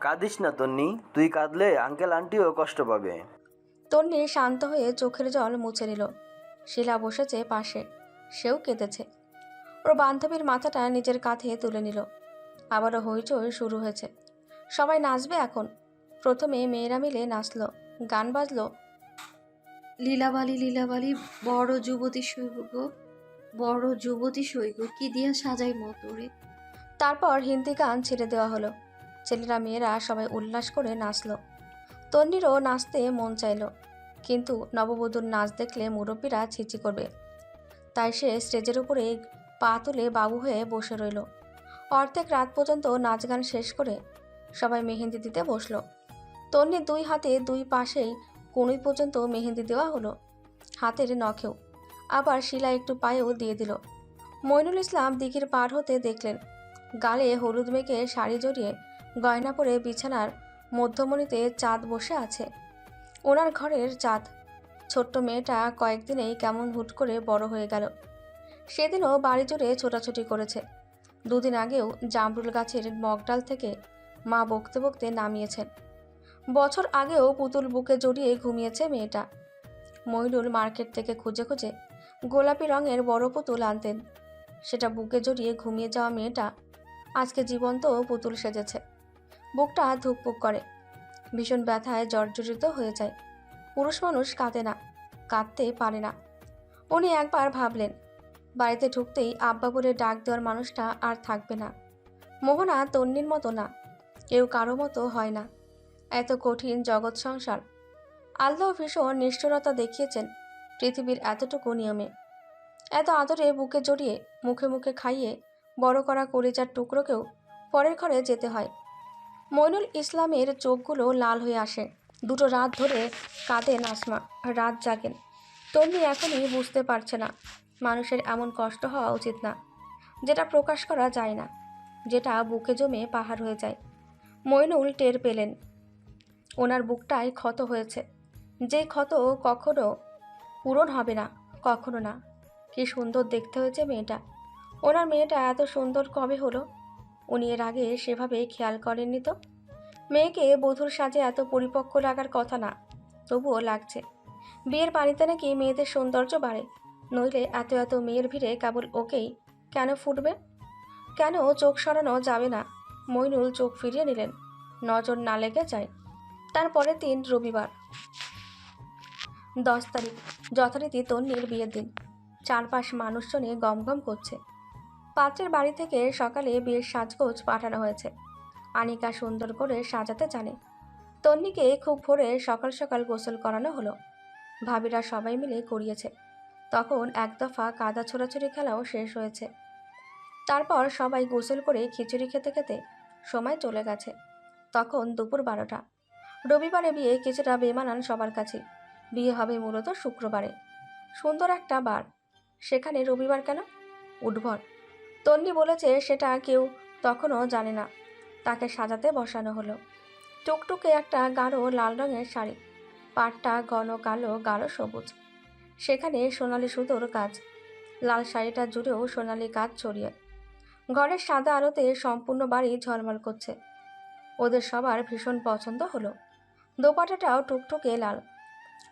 কাঁদিস না তন্নি, তুই কাঁদলে আঙ্কেল আন্টিও কষ্ট পাবে। তন্নি শান্ত হয়ে চোখের জল মুছে নিল। শিলা বসেছে পাশে, সেও কেঁদেছে। ওর বান্ধবীর মাথাটা নিজের কাঁধে তুলে নিল। আবারও হইচই শুরু হয়েছে। সবাই নাচবে এখন। প্রথমে মেয়েরা মিলে নাচলো, গান বাজলো। লীলাবালি লীলাবালি, বড় যুবতী সৈগ, বড় যুবতী সৈগ, কি দিয়া সাজাই মতরে। তারপর হিন্দি গান ছেড়ে দেওয়া হলো। ছেলেরা মেয়েরা সবাই উল্লাস করে নাচলো। তন্নিরও নাচতে মন চাইল, কিন্তু নববধূর নাচ দেখলে মুরব্বীরা ছিচি করবে। তাই সে স্টেজের উপরে পা তুলে বাবু হয়ে বসে রইল। অর্ধেক রাত পর্যন্ত নাচ গান শেষ করে সবাই মেহেন্দি দিতে বসলো। তন্নির দুই হাতে দুই পাশেই কনুই পর্যন্ত মেহেন্দি দেওয়া হলো, হাতের নখেও। আবার শিলা একটু পায়েও দিয়ে দিল। মইনুল ইসলাম দিঘির পার হতে দেখলেন গালে হলুদ মেখে শাড়ি জড়িয়ে গয়না পরে বিছানার মধ্যমণিতে চাঁদ বসে আছে। ওনার ঘরের চাঁদ। ছোট্ট মেয়েটা কয়েকদিনেই কেমন হুট করে বড় হয়ে গেল। সেদিনও বাড়ি জুড়ে ছোটাছুটি করেছে। দুদিন আগেও জামরুল গাছের মগডাল থেকে মা বকতে বকতে নামিয়েছেন। বছর আগেও পুতুল বুকে জড়িয়ে ঘুমিয়েছে মেয়েটা। মইনুল মার্কেট থেকে খুঁজে খুঁজে গোলাপি রঙের বড় পুতুল আনতেন। সেটা বুকে জড়িয়ে ঘুমিয়ে যাওয়া মেয়েটা আজকে জীবন্ত পুতুল সেজেছে। বুকটা ধুকপুক করে, ভীষণ ব্যথায় জর্জরিত হয়ে যায়। পুরুষ মানুষ কাঁদে না, কাঁদতে পারে না। উনি একবার ভাবলেন, বাড়িতে ঢুকতেই আব্বা বলে ডাক দেওয়ার মানুষটা আর থাকবে না। মোহনা তন্নির মতো না, কেউ কারো মতো হয় না। এত কঠিন জগৎ সংসার। আল্লাহ ভীষণ নিষ্ঠুরতা দেখিয়েছেন পৃথিবীর এতটুকু নিয়মে। এত আদরে বুকে জড়িয়ে মুখে মুখে খাইয়ে বড় করা কলিজার টুকরোকেও পরের ঘরে যেতে হয়। মইনুল ইসলামের চোখগুলো লাল হয়ে আসে। দুটো রাত ধরে কাঁদেন আসমা, রাত জাগেন। তন্নি এখনই বুঝতে পারছে না মানুষের এমন কষ্ট হওয়া উচিত না, যেটা প্রকাশ করা যায় না, যেটা বুকে জমে পাহাড় হয়ে যায়। মইনুল টের পেলেন ওনার বুকটাই ক্ষত হয়েছে, যে ক্ষত কখনো পূরণ হবে না, কখনো না। কি সুন্দর দেখতে হয়েছে মেয়েটা। ওনার মেয়েটা এত সুন্দর কবে হলো? উনি এর আগে সেভাবে খেয়াল করেননি তো। মেয়েকে বধূর সাজে এত পরিপক্ক লাগার কথা না, তবুও লাগছে। বিয়ের বাড়িতে নাকি মেয়েদের সৌন্দর্য বাড়ে, নইলে এত এত মেয়ের ভিড়ে কেবল ওকেই কেন ফুটবে? কেন চোখ সরানো যাবে না? মইনুল চোখ ফিরিয়ে নিলেন, নজর না লেগে যায়। তারপরের দিন রবিবার, 10 তারিখ, যথারীতি তন্নির বিয়ের দিন। চারপাশ মানুষজনে গমগম করছে। পাত্রের বাড়ি থেকে সকালে বিয়ের সাজগোজ পাঠানো হয়েছে। আনিকা সুন্দর করে সাজাতে জানে। তন্নিকে খুব ভোরে সকাল সকাল গোসল করানো হলো। ভাবিরা সবাই মিলে করিয়েছে। তখন এক দফা কাদা ছোড়াছুড়ি খেলাও শেষ হয়েছে। তারপর সবাই গোসল করে খিচুড়ি খেতে খেতে সময় চলে গেছে। তখন দুপুর 12টা। রবিবারে বিয়ে কিছুটা বেমানান সবার কাছে। বিয়ে হবে মূলত শুক্রবারে, সুন্দর একটা বার, সেখানে রবিবার কেন? উদ্ভট। তন্নি বলেছে সেটা কেউ তখনও জানে না। তাকে সাজাতে বসানো হলো। টুকটুকে একটা গাঢ় লাল রঙের শাড়ি, পাটটা ঘন কালো গাঢ় সবুজ, সেখানে সোনালি সুতোর কাজ। লাল শাড়িটা জুড়েও সোনালি কাজ ছড়িয়ে। ঘরের সাদা আলোতে সম্পূর্ণ বাড়ি ঝলমল করছে। ওদের সবার ভীষণ পছন্দ হলো। দোপাটাটাও টুকটুকে লাল।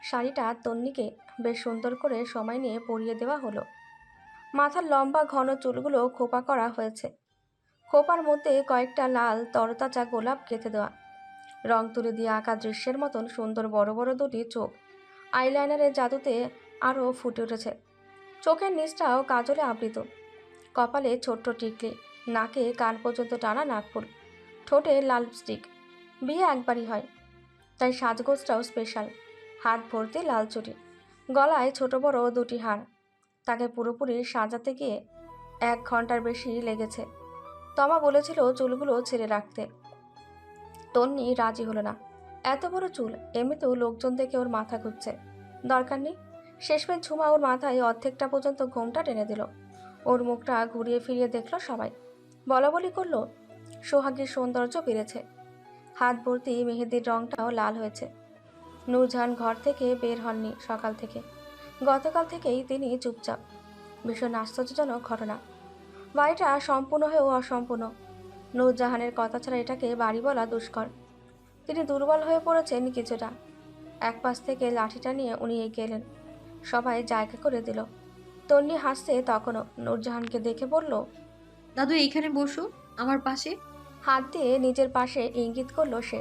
শাড়িটা তন্নিকে বেশ সুন্দর করে সময় নিয়ে পরিয়ে দেওয়া হলো। মাথার লম্বা ঘন চুলগুলো খোপা করা হয়েছে। খোপার মধ্যে কয়েকটা লাল তরতাজা গোলাপ গেঁথে দেওয়া। রং তুলি দিয়ে আঁকা দৃশ্যের মতন সুন্দর বড় বড় দুটি চোখ আইলাইনারের জাদুতে আরও ফুটে উঠেছে। চোখের নিচটাও কাজলে আবৃত। কপালে ছোট্ট টিকলি, নাকে কান পর্যন্ত টানা নাকফুল, ঠোঁটে লাল লিপস্টিক। বিয়ে একবারই হয়, তাই সাজগোজটাও স্পেশাল। হাত ভর্তি লাল চুড়ি, গলায় ছোট বড় দুটি হার। তাকে পুরোপুরি সাজাতে গিয়ে 1 ঘন্টার বেশি লেগেছে। তমা বলেছিল চুলগুলো ছেড়ে রাখতে। তন্নি রাজি হলো না। এত বড় চুল, এমনিতেও লোকজন দেখে ওর মাথা ঘুরছে, দরকার নেই। শেষমেশ ঝুমা ওর মাথায় অর্ধেকটা পর্যন্ত ঘোমটা টেনে দিল। ওর মুখটা ঘুরিয়ে ফিরিয়ে দেখল সবাই, বলা বলি করলো। সোহাগীর সৌন্দর্য বেড়েছে। হাত ভর্তি মেহেদির রংটাও লাল হয়েছে। নূরজাহান ঘর থেকে বের হননি সকাল থেকে। গতকাল থেকেই তিনি চুপচাপ। ভীষণ আশ্চর্যজনক ঘটনা। বাড়িটা সম্পূর্ণ হয়েও অসম্পূর্ণ। নূরজাহানের কথা ছাড়া এটাকে বাড়ি বলা দুষ্কর। তিনি দুর্বল হয়ে পড়েছেন কিছুটা। এক পাশ থেকে লাঠিটা নিয়ে উনি এগিয়ে এলেন। সবাই জায়গা করে দিল। তন্নি হাসছে তখনও। নূরজাহানকে দেখে বলল, দাদু এইখানে বসো, আমার পাশে। হাত দিয়ে নিজের পাশে ইঙ্গিত করলো সে।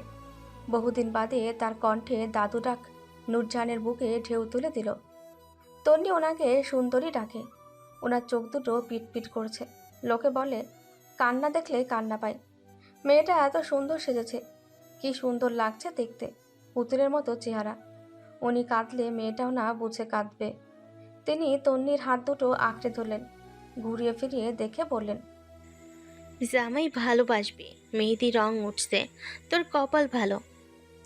বহুদিন বাদে তার কণ্ঠে দাদু ডাক নূরজাহানের বুকে ঢেউ তুলে দিল। তন্নি ওনাকে সুন্দরী ডাকে। ওনার চোখ দুটো পিটপিট করছে। লোকে বলে কান্না দেখলে কান্না পায়। মেয়েটা এত সুন্দর সেজেছে, কি সুন্দর লাগছে দেখতে, পুতুলের মতো চেহারা। উনি কাঁদলে মেয়েটাও না বুঝে কাঁদবে। তিনি তন্নির হাত দুটো আঁকড়ে ধরলেন, ঘুরিয়ে ফিরিয়ে দেখে বললেন, জামাই ভালোবাসবি, মেহেদি রং উঠছে, তোর কপাল ভালো।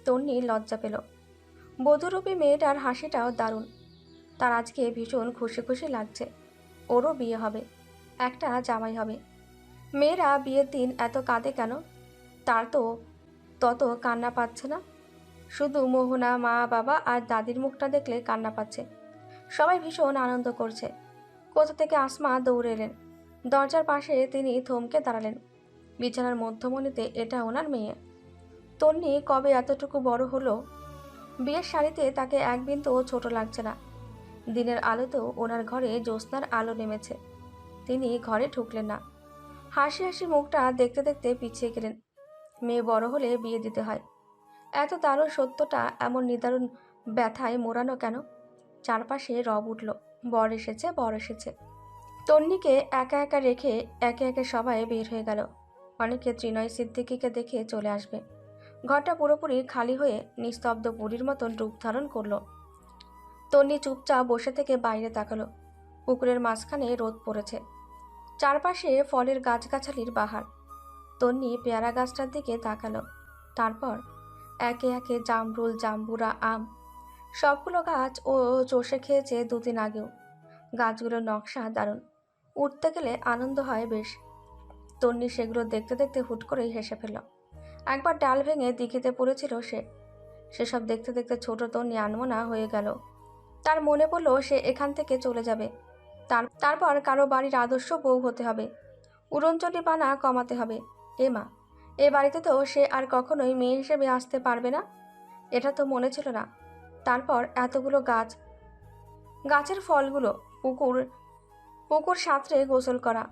তন্নি লজ্জা পেল। বধূরূপী মেয়েটার হাসিটাও দারুণ। তার আজকে ভীষণ খুশি খুশি লাগছে। ওরও বিয়ে হবে, একটা জামাই হবে। মেয়েরা বিয়ের দিন এত কাঁদে কেন? তার তো তত কান্না পাচ্ছে না। শুধু মোহনা, মা, বাবা আর দাদির মুখটা দেখলে কান্না পাচ্ছে। সবাই ভীষণ আনন্দ করছে। কোথা থেকে আসমা দৌড়ে এলেন। দরজার পাশে তিনি থমকে দাঁড়ালেন। বিছানার মধ্যমণিতে এটা ওনার মেয়ে। তন্নি কবে এতটুকু বড় হলো? বিয়ের শাড়িতে তাকে এক বিন্দুও ছোট লাগছে না। দিনের আলোতেও ওনার ঘরে জ্যোৎস্নার আলো নেমেছে। তিনি ঘরে ঢুকলেন না। হাসি হাসি মুখটা দেখতে দেখতে পিছিয়ে গেলেন। মেয়ে বড় হলে বিয়ে দিতে হয়, এত দারুণ সত্যটা এমন নিদারুণ ব্যথায় মোড়ানো কেন? চারপাশে রব উঠল, বর এসেছে, বর এসেছে। তন্নিকে একা একা রেখে একে একে সবাই বের হয়ে গেল। অনেকে ত্রিনয় সিদ্দিকীকে দেখে চলে আসবে। ঘরটা পুরোপুরি খালি হয়ে নিস্তব্ধ পুরীর মতন রূপ ধারণ করলো। তন্নি চুপচাপ বসে থেকে বাইরে তাকালো। পুকুরের মাঝখানে রোদ পড়েছে, চারপাশে ফলের গাছগাছালির বাহার। তন্নি পেয়ারা গাছটার দিকে তাকালো। তারপর একে একে জামরুল, জাম্বুরা, আম সবগুলো গাছ ও চষে খেয়েছে দুদিন আগেও। গাছগুলোর নকশা দারুণ, উঠতে গেলে আনন্দ হয় বেশ। তন্নি সেগুলো দেখতে দেখতে হুট করেই হেসে ফেলল। একবার ডাল ভেঙে দিঘিতে পড়েছিল সে। সেসব দেখতে দেখতে ছোট তন্নি আনমনা হয়ে গেল। তার মনে পড়ল সে এখান থেকে চলে যাবে। তারপর কারো বাড়ির আদর্শ বউ হতে হবে, উড়নচণ্ডী পানা কমাতে হবে। মা, এ বাড়িতে তো সে আর কখনোই মেয়ে হিসেবে আসতে পারবে না। এটা তো মনে ছিল না। তারপর এতগুলো গাছ, গাছের ফলগুলো, পুকুর পুকুর সাঁতরে গোসল করা,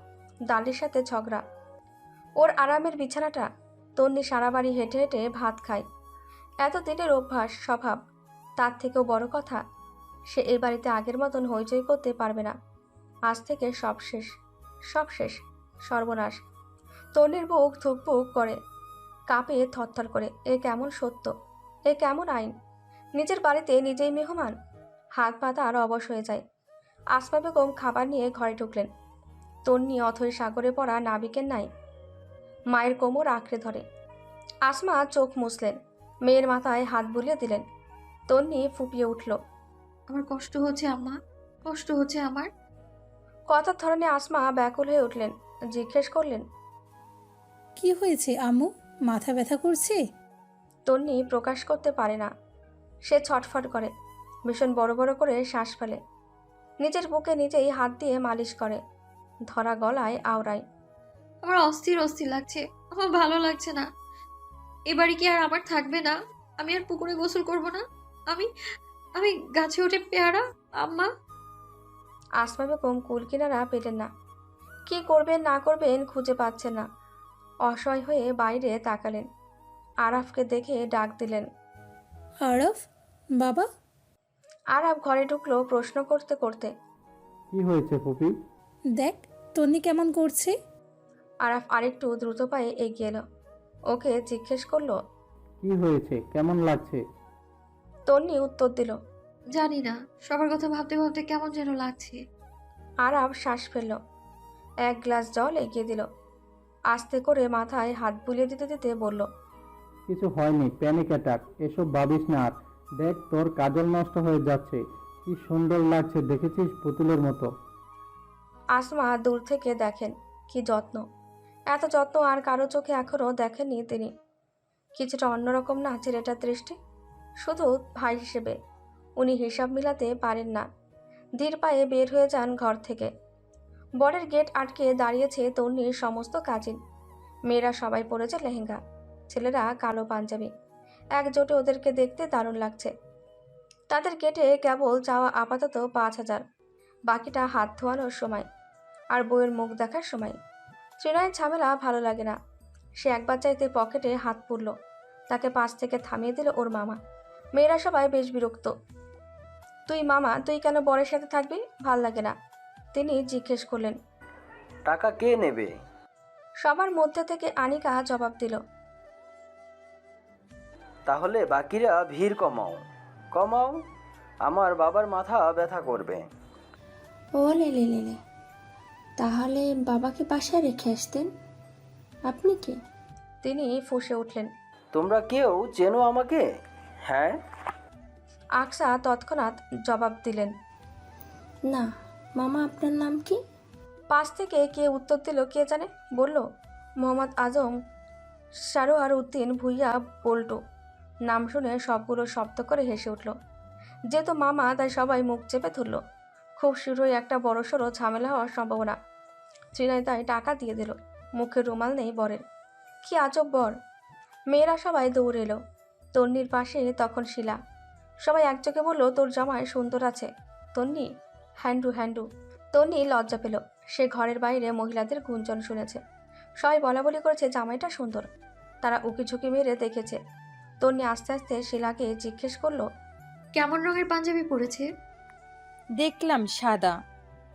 দালির সাথে ঝগড়া, ওর আরামের বিছানাটা। তন্নি সারা বাড়ি হেঁটে হেঁটে ভাত খায়, এত দিনের অভ্যাস, স্বভাব। তার থেকেও বড় কথা, সে এই বাড়িতে আগের মতন হইচই করতে পারবে না। আজ থেকে সব শেষ, সব শেষ, সর্বনাশ। তন্নির বুক ধুকপুক করে, কাঁপে থরথর করে। এ কেমন সত্য, এ কেমন আইন? নিজের বাড়িতে নিজেই মেহমান। হাত পা তার অবশ হয়ে যায়। আসমা বেগম খাবার নিয়ে ঘরে ঢুকলেন। তন্নি অথই সাগরে পড়া নাবিকের নাই মায়ের কোমর আঁকড়ে ধরে। আসমা চোখ মুছলেন, মেয়ের মাথায় হাত বুলিয়ে দিলেন। তন্নি ফুপিয়ে উঠল। আমার কষ্ট হচ্ছে আম্মা, কষ্ট হচ্ছে আমার। কথার ধরনে আসমা ব্যাকুল হয়ে উঠলেন। জিজ্ঞেস করলেন, কি হয়েছে আম্মু, মাথা ব্যথা করছে? তন্নি প্রকাশ করতে পারে না। সে ছটফট করে, ভীষণ বড় বড় করে শ্বাস ফেলে, নিজের বুকে নিজেই হাত দিয়ে মালিশ করে, ধরা গলায় আওড়ায়। আমার অস্থির অস্থির লাগছে, আমার ভালো লাগছে না। এবারে কি আর আমার থাকবে না? আমি আর পুকুরে গোসল করব না। আমি আমি গাছে উঠে পেয়ারা। আম্মা। আসমা বেগম কুল কিনারা পেলেন না। কি করবেন না করবেন খুঁজে পাচ্ছেন না। অসহায় হয়ে বাইরে তাকালেন। আরাফকে দেখে ডাক দিলেন। আরফ, বাবা। আরাফ ঘরে ঢুকলো প্রশ্ন করতে করতে। কি হয়েছে ফুপি? দেখ তন্নি কেমন করছে। আরাফ আরেকটু দ্রুত পায়ে এগিয়ে এলো। ওকে জিজ্ঞেস করলো, কি হয়েছে, কেমন লাগছে? তন্নি উত্তর দিল, জানি না, সবার কথা ভাবতে ভাবতে কেমন যেন লাগছে। আরাফ শ্বাস ফেলল। এক গ্লাস জল এগিয়ে দিল। আস্তে করে মাথায় হাত বুলিয়ে দিতে দিতে বলল, কিছু হয়নি, প্যানিক অ্যাটাক, এসব ভাবিস না আর। দেখ তোর কাজল নষ্ট হয়ে যাচ্ছে, কি সুন্দর লাগছে দেখেছিস, পুতুলের মতো। আসমা দূর থেকে দেখেন কি যত্ন। এত যত্ন আর কারো চোখে এখনও দেখেননি তিনি। কিছুটা অন্যরকম না ছেলেটার দৃষ্টি? শুধু ভাই হিসেবে উনি হিসাব মিলাতে পারেন না। ধীর পায়ে বের হয়ে যান ঘর থেকে। বরের গেট আটকে দাঁড়িয়েছে তন্নির সমস্ত কাজিন। মেয়েরা সবাই পরেছে লেহেঙ্গা, ছেলেরা কালো পাঞ্জাবি। একজোটে ওদেরকে দেখতে দারুণ লাগছে। তাদের গেটে কেবল চাওয়া আপাতত 5,000, বাকিটা হাত ধোয়ানোর সময় আর বইয়ের মুখ দেখার সময়। ত্রিনয়ের ঝামেলা ভালো লাগে না। সে একবার চাইতে পকেটে হাত পুরল, তাকে পাশ থেকে থামিয়ে দিল ওর মামা। মেয়েরা সবাই বেশ বিরক্ত। তুই কেন বরের সাথে থাকবি? ভাল লাগে না। তিনি জিজ্ঞেস করলেন। টাকা কে নেবে? সবার মধ্যে থেকে আনিকা জবাব দিল। তাহলে বাকিরা ভিড় কমাও কমাও, আমার বাবার মাথা ব্যথা করবে। ও লে লে লে লে। তাহলে বাবাকে বাসায় রেখে আসতেন। আপনি কে? তিনি ফুঁসে উঠলেন। তোমরা কেউ চেনো আমাকে? হ্যাঁ। আকসা তৎক্ষণাৎ জবাব দিলেন। না। মামা আপনার নাম কি? পাশ থেকে কে উত্তর দিল কে জানে। বলল মোহাম্মদ আজম সারোয়ার উদ্দিন ভুইয়া বল্টু। নাম শুনে সবগুলো শব্দ করে হেসে উঠল। যেহেতু মামা, তাই সবাই মুখ চেপে ধরল। খুব শীঘ্রই একটা বড়সড় ঝামেলা হওয়ার সম্ভাবনা। ত্রিনয় তাই টাকা দিয়ে দিল। মুখে রুমাল নেই বরের। কি আজব বর! মেয়েরা সবাই দৌড় এলো। তন্নির পাশে তখন শিলা। সবাই একযোগে বলল, তোর জামাই সুন্দর আছে। তন্নি হ্যান্ডু হ্যান্ডু। তন্নি লজ্জা পেল। সে ঘরের বাইরে মহিলাদের গুঞ্জন শুনেছে। সবাই বলাবলি করেছে জামাইটা সুন্দর। তারা উকিঝুঁকি মেরে দেখেছে। তন্নি আস্তে আস্তে শিলাকে জিজ্ঞেস করলো, কেমন রঙের পাঞ্জাবি পরেছে? দেখলাম সাদা,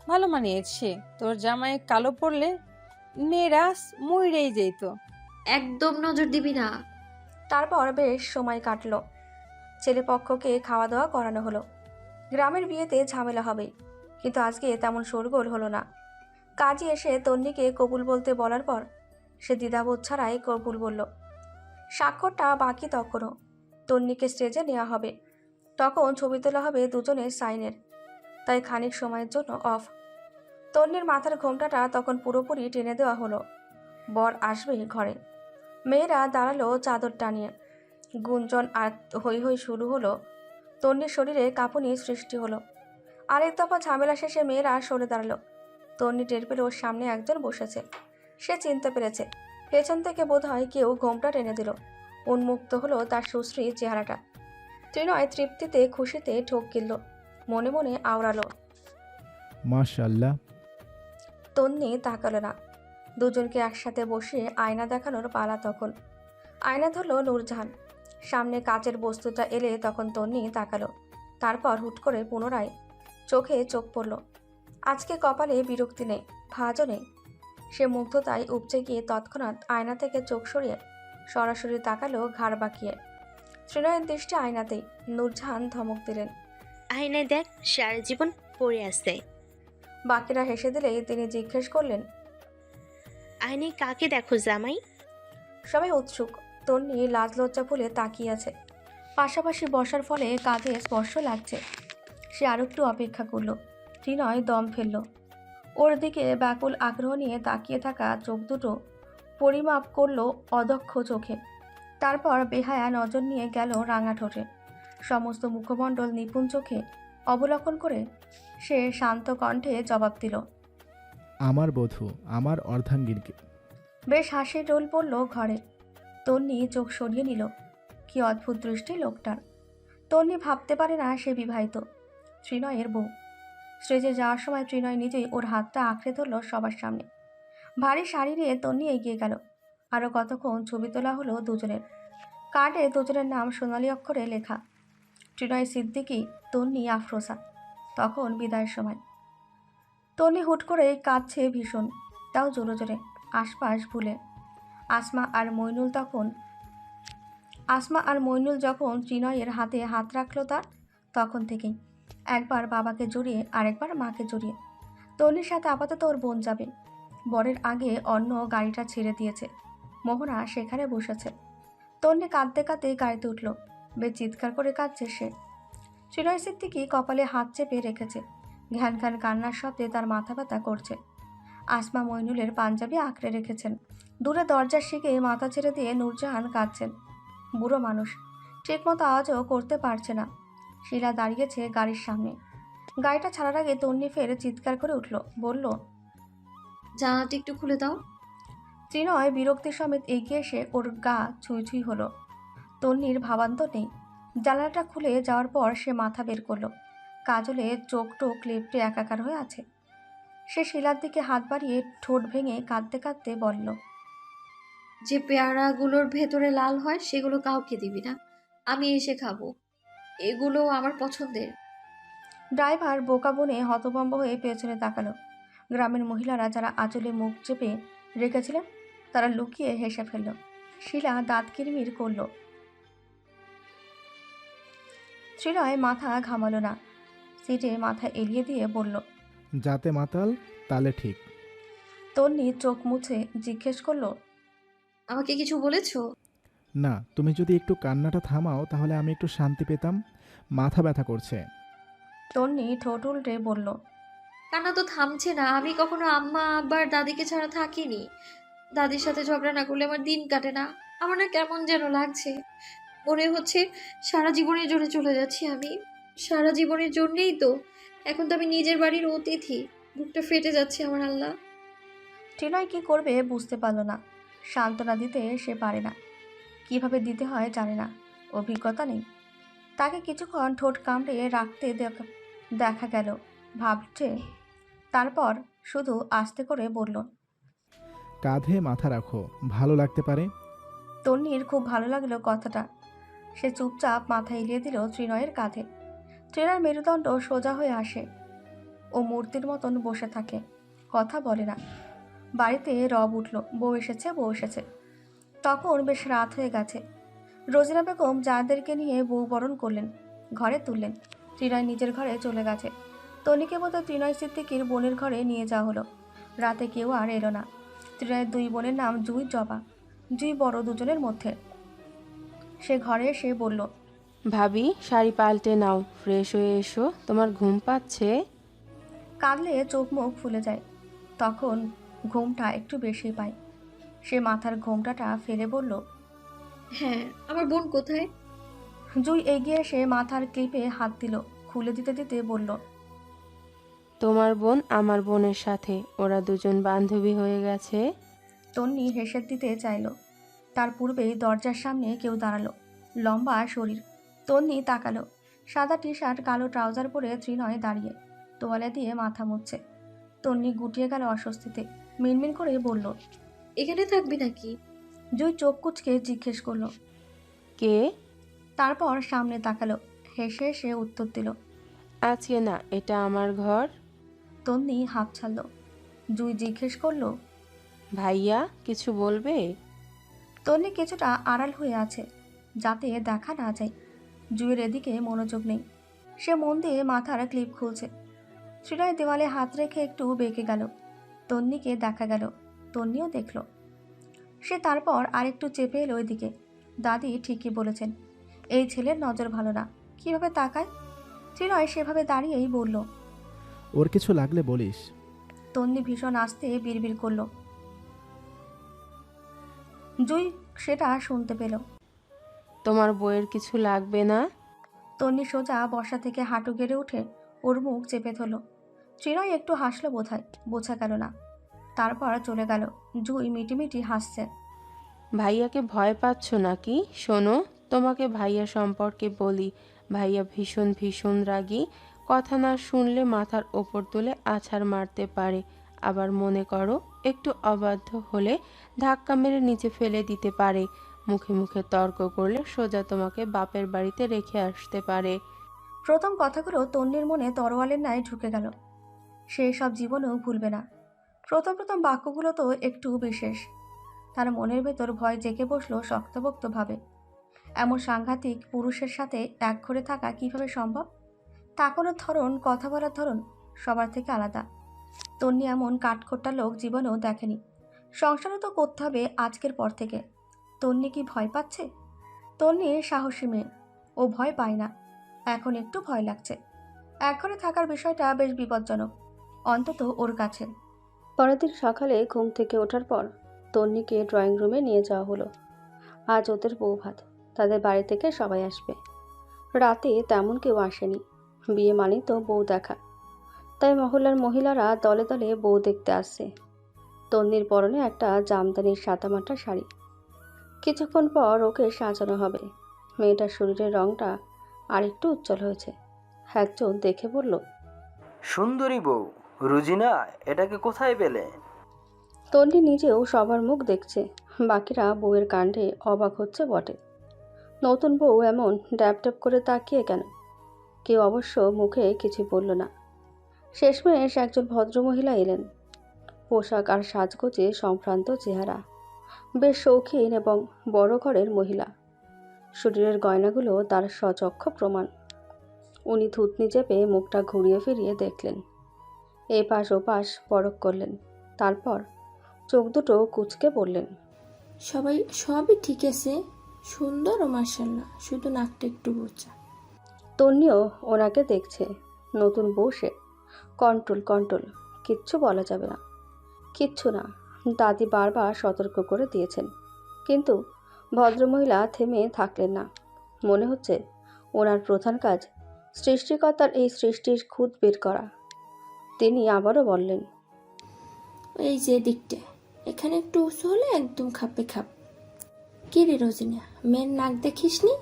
ভালো মানিয়েছে। তোর জামাই কালো পরলে মেয়েরা মইরেই যেত। একদম নজর দিবি না। তারপর বেশ সময় কাটলো। ছেলেপক্ষকে খাওয়া দাওয়া করানো হলো। গ্রামের বিয়েতে ঝামেলা হবেই, কিন্তু আজকে তেমন শোরগোল হলো না। কাজী এসে তন্নিকে কবুল বলতে বলার পর সে দ্বিধাবোধ ছাড়াই কবুল বলল। স্বাক্ষরটা বাকি তখনও। তন্নিকে স্টেজে নেওয়া হবে। তখন ছবি তোলা হবে দুজনের সাইনের, তাই খানিক সময়ের জন্য অফ। তন্নির মাথার ঘোমটাটা তখন পুরোপুরি টেনে দেওয়া হলো। বর আসবে ঘরে। মেয়েরা দাঁড়ালো চাদর টানিয়ে। গুঞ্জন আর হৈ হৈ শুরু হলো। তন্নির শরীরে কাঁপুনি সৃষ্টি হলো। আরেক দফা ঝামেলা শেষে মেয়েরা সরে দাঁড়ালো। তন্নি টের পেল ওর সামনে একজন বসেছে। সে চিনতে পেরেছে। পেছন থেকে বোধহয় কেউ ঘোমটা টেনে দিল। উন্মুক্ত হলো তার সুশ্রী চেহারাটা। ত্রিনয় তৃপ্তিতে খুশিতে ঠোক গিলল, মনে মনে আওড়ালো, মাশাআল্লাহ। তন্নি তাকালো না। দুজনকে একসাথে বসিয়ে আয়না দেখানোর পালা তখন। আয়না ধরল নূরজাহান। সামনে কাচের বস্তুটা এলে তখন তন্নি তাকালো। তারপর হুট করে পুনরায় চোখে চোখ পড়ল। আজকে কপালে বিরক্তি নেই, ভাঁজও নেই। সে মুগ্ধতায় উপচে গিয়ে তৎক্ষণাৎ আয়না থেকে চোখ সরিয়ে সরাসরি তাকালো ঘাড় বাঁকিয়ে। ত্রিনয়ের দৃষ্টি আয়নাতেই। নূরজাহান ধমক দিলেন, আয়নায় দেখ, সারা জীবন পড়ে আছে। বাকিরা হেসে দিলেই তিনি জিজ্ঞেস করলেন, আয়নায় কাকে দেখো জামাই? সবাই উৎসুক। তন্নি লাজ লজ্জা ভুলে তাকিয়ে আছে। পাশাপাশি বসার ফলে কাঁধে স্পর্শ লাগছে। সে আরও একটু অপেক্ষা করল। ত্রিনয় দম ফেলল। ওর দিকে ব্যাকুল আগ্রহ নিয়ে তাকিয়ে থাকা চোখ দুটো পরিমাপ করল অদক্ষ চোখে। তারপর বেহায়া নজর নিয়ে গেল রাঙা ঠোঁটে। সমস্ত মুখমণ্ডল নিপুণ চোখে অবলোকন করে সে শান্ত কণ্ঠে জবাব দিল, আমার বধূ, আমার অর্ধাঙ্গিনীকে। বেশ হাসির রোল পড়ল ঘরে। তন্নি চোখ সরিয়ে নিল। কি অদ্ভুত দৃষ্টি লোকটার। তন্নি ভাবতে পারে না সে বিবাহিত। ত্রিনয়ের বউ। স্টেজে যাওয়ার সময় ত্রিনয় নিজেই ওর হাতটা আঁকড়ে ধরল সবার সামনে। ভারী শাড়ি নিয়ে তন্নি এগিয়ে গেল। আরও কতক্ষণ ছবি তোলা হলো দুজনের। কার্ডে দুজনের নাম সোনালী অক্ষরে লেখা। ত্রিনয় সিদ্দিকী, তন্নি আফরোজা। তখন বিদায়ের সময়। তন্নি হুট করে কাঁদছে ভীষণ, তাও জোরে জোরে, আশপাশ ভুলে। আসমা আর মইনুল যখন ত্রিনয়ের হাতে হাত রাখলো তার, তখন থেকেই একবার বাবাকে জড়িয়ে আরেকবার মাকে জড়িয়ে। তন্নির সাথে আপাতত ওর বোন যাবে। বরের আগে অন্য গাড়িটা ছেড়ে দিয়েছে। মোহনা সেখানে বসেছে। তন্নি কাঁদতে কাঁদতে গাড়িতে উঠল। বেশ চিৎকার করে কাঁদছে সে। ত্রিনয় সিদ্দিকী কপালে হাত চেপে রেখেছে। ঘ্যান ঘ্যান কান্নার শব্দে তার মাথা ব্যথা করছে। আসমা মইনুলের পাঞ্জাবি আঁকড়ে রেখেছেন। দূরে দরজার শিখে মাথা ছেড়ে দিয়ে নূরজাহান কাঁদছেন। বুড়ো মানুষ, ঠিকমতো আওয়াজও করতে পারছে না। শিলা দাঁড়িয়েছে গাড়ির সামনে। গাড়িটা ছাড়ার আগে তন্নি ফের চিৎকার করে উঠল, বলল, জানালাটা একটু খুলে দাও। ত্রিনয় বিরক্তি সমেত এগিয়ে এসে ওর গা ছুঁই ছুঁই হলো। তন্নির ভাবান্তর নেই। জানালাটা খুলে যাওয়ার পর সে মাথা বের করলো। কাজলে চোখ টোক লেপটে একাকার হয়ে আছে। সে শিলার দিকে হাত বাড়িয়ে ঠোঁট ভেঙে কাঁদতে কাঁদতে বলল, যে পেয়ারাগুলোর ভেতরে লাল হয় সেগুলো কাউকে দিবি না, আমি এসে খাবো। এগুলো আমার পছন্দের। ড্রাইভার বোকা বনে হতভম্ব হয়ে পেছনে তাকালো। গ্রামের মহিলারা যারা আঁচলে মুখ চেপে রেখেছিলেন তারা লুকিয়ে হেসে ফেলল। শিলা দাঁত কিরমির করল। ত্রিনয় মাথা ঘামালো না। সিটে মাথা এলিয়ে দিয়ে বলল, যাতে মাতাল তালে ঠিক। তন্নি চোখ মুছে জিজ্ঞেস করলো, আমাকে কিছু বলেছো? না, তুমি যদি একটু কান্নাটা থামাও তাহলে আমি একটু শান্তি পেতাম। মাথা ব্যথা করছে। তন্নি ঠোঁট উল্টে বলল, কান্না তো থামছে না। আমি কখনো আম্মা আব্বার দাদিকে ছাড়া থাকিনি। দাদির সাথে ঝগড়া না করলে আমার দিন কাটে না। আমার না কেমন যেন লাগছে। মনে হচ্ছে সারা জীবনের জন্য চলে যাচ্ছি আমি। সারা জীবনের জন্যেই তো। এখন তো আমি নিজের বাড়ির অতিথি। বুকটা ফেটে যাচ্ছে আমার আল্লাহ। ত্রিনয় কি করবে বুঝতে পারল না। সান্ত্বনা দিতে সে পারে না, কিভাবে দিতে হয় জানে না, অভিজ্ঞতা নেই। তাকে কিছুক্ষণ ঠোঁট কামড়ে রাখতে দেখা গেল। ভাবছে, তারপর শুধু আস্তে করে বলল, কাঁধে মাথা রাখো, ভালো লাগতে পারে। তন্নির খুব ভালো লাগলো কথাটা। সে চুপচাপ মাথা এলিয়ে দিল ত্রিনয়ের কাঁধে। ত্রিনয়ের মেরুদণ্ড সোজা হয়ে আসে। ও মূর্তির মতন বসে থাকে, কথা বলে না। বাড়িতে রব উঠল, বউ এসেছে বউ এসেছে। তখন বেশ রাত হয়ে গেছে। রোজিনা বেগম যাদেরকে নিয়ে বউ বরণ করলেন, ঘরে তুললেন। ত্রিনয় নিজের ঘরে চলে গেছে। তনিকে মতো ত্রিনয় সিদ্দিকীর বোনের ঘরে নিয়ে যাওয়া হলো। রাতে কেউ আর এলো না। ত্রিনয়ের দুই বোনের নাম জুই, জবা। জুই বড় দুজনের মধ্যে। সে ঘরে এসে বলল, ভাবি শাড়ি পাল্টে নাও, ফ্রেশ হয়ে এসো, তোমার ঘুম পাচ্ছে। কাঁদলে চোখ মুখ ফুলে যায়। তখন ঘুমটা একটু বেশি পায়। সে মাথার ঘোমটাটা ফেলে বলল, হ্যাঁ, আমার বোন কোথায়? জুই এগিয়ে এসে মাথার ক্লিপে হাত দিল। খুলে দিতে দিতে বলল, তোমার বোন আমার বোনের সাথে, ওরা দুজন বান্ধবী হয়ে গেছে। তন্নি হেসে দিতে চাইল। তার পূর্বেই দরজার সামনে কেউ দাঁড়ালো, লম্বা শরীর। তন্নি তাকালো। সাদা টি শার্ট, কালো ট্রাউজার পরে ত্রিনয় দাঁড়িয়ে তোয়ালে দিয়ে মাথা মুছছে। তন্নি গুটিয়ে গেল অস্বস্তিতে। মিনমিন করে বলল, এখানে থাকবি নাকি? জুই চোখ কুচকে জিজ্ঞেস করলো। কে? তারপর সামনে তাকালো, হেসে হেসে উত্তর দিল, আজকে না, এটা আমার ঘর। তন্নি হাঁপ ছাড়ল। জুই জিজ্ঞেস করলো, ভাইয়া কিছু বলবে? তন্নি কিছুটা আড়াল হয়ে আছে যাতে দেখা না যায়। জুইয়ের এদিকে মনোযোগ নেই। সে মন দিয়ে মাথার ক্লিপ খুলছে। ত্রিনয় দেওয়ালে হাত রেখে একটু বেঁকে গেল। তন্নিকে দেখা গেল, তন্নিও দেখল। সে তারপর আরেকটু চেপে এলো ওইদিকে। দাদি ঠিকই বলেছেন, এই ছেলের নজর ভালো না। কিভাবে তাকায়। ত্রিনয় সেভাবে দাঁড়িয়েই বলল, ওর কিছু লাগলে বলিস। তন্নি ভীষণ আস্তে বিড়বিড় করল। জুই সেটা শুনতে পেল। তোমার বইয়ের কিছু লাগবে না? তন্নি সোজা বসা থেকে হাঁটু গেড়ে উঠে ওর মুখ চেপে ধরল। ত্রিনয় একটু হাসলো বোধহয়, বোঝা গেল না। তারপর চলে গেল। জুই মিটিমিটি হাসছে। ভাইয়াকে ভয় পাচ্ছ নাকি? শোনো, তোমাকে ভাইয়া সম্পর্কে বলি। ভাইয়া ভীষণ ভীষণ রাগী। কথা না শুনলে মাথার ওপর তুলে আছাড় মারতে পারে। আবার মনে করো একটু অবাধ্য হলে ধাক্কা মেরে নিচে ফেলে দিতে পারে। মুখে মুখে তর্ক করলে সোজা তোমাকে বাপের বাড়িতে রেখে আসতে পারে। প্রথম কথাগুলো তন্নির মনে তরোয়ালের ন্যায় ঢুকে গেল। সে সব জীবনেও ভুলবে না। প্রথম প্রথম বাক্যগুলো তো একটু বিশেষ। তার মনের ভেতর ভয় জেগে বসলো শক্তপোক্তভাবে। এমন সাংঘাতিক পুরুষের সাথে এক ঘরে থাকা কিভাবে সম্ভব? তাকানোর ধরন, কথা বলার ধরন সবার থেকে আলাদা। তন্নি এমন কাঠখোট্টা লোক জীবনেও দেখেনি। সংসারও তো করতে হবে আজকের পর থেকে। তন্নি কি ভয় পাচ্ছে? তন্নি সাহসী মেয়ে, ও ভয় পায় না। এখন একটু ভয় লাগছে। এক ঘরে থাকার বিষয়টা বেশ বিপজ্জনক, অন্তত ওর কাছে। পরের দিন সকালে ঘুম থেকে ওঠার পর তন্নিকে ড্রয়িং রুমে নিয়ে যাওয়া হলো। আজ ওদের বউ ভাত, তাদের বাড়ি থেকে সবাই আসবে। রাতে তেমন কেউ আসেনি। বিয়ে মানেই তো বউ দেখা, তাই মহল্লার মহিলারা দলে দলে বউ দেখতে আসছে। তন্নির পরনে একটা জামদানির সাদামাটা শাড়ি। কিছুক্ষণ পর ওকে সাজানো হবে। মেয়েটার শরীরের রংটা আরেকটু উজ্জ্বল হয়েছে। একজন দেখে বলল, সুন্দরী বউ রুজিনা, এটাকে কোথায় পেলে? তন্নি নিজেও সবার মুখ দেখছে, বাকিরা বউয়ের কাণ্ডে অবাক হচ্ছে বটে। নতুন বউ এমন ড্যাব ড্যাব করে তাকিয়ে কেন? কেউ অবশ্য মুখে কিছু বলল না। শেষমেশ একজন ভদ্রমহিলা এলেন। পোশাক আর সাজগোজে সম্ভ্রান্ত চেহারা, বেশ শৌখিন এবং বড় ঘরের মহিলা। শরীরের গয়নাগুলো তার সচক্ষ প্রমাণ। উনি থুতনি চেপে মুখটা ঘুরিয়ে ফিরিয়ে দেখলেন, এপাশ ওপাশ পরখ করলেন, তারপর চোখ দুটো কুঁচকে বললেন, সবই ঠিক আছে, সুন্দর ও মার্শাল্লাহ, শুধু নাকটা একটু বোঝা। তন্নিও ওনাকে দেখছে। নতুন বউ সে। কন্ট্রোল কন্ট্রোল, কিচ্ছু বলা যাবে না। কিচ্ছু না, দাদি বারবার সতর্ক করে দিয়েছেন। কিন্তু ভদ্রমহিলা থেমে থাকলেন না। মনে হচ্ছে ওনার প্রধান কাজ সৃষ্টিকর্তার এই সৃষ্টির খুঁত বের করা। তিনি আবারও বললেন, এই যে দিকটা, এখানে একটু উঁচু হলে একদম খাপে খাপ। কি রে রোজিনা, মেয়ের নাক দেখিসনি?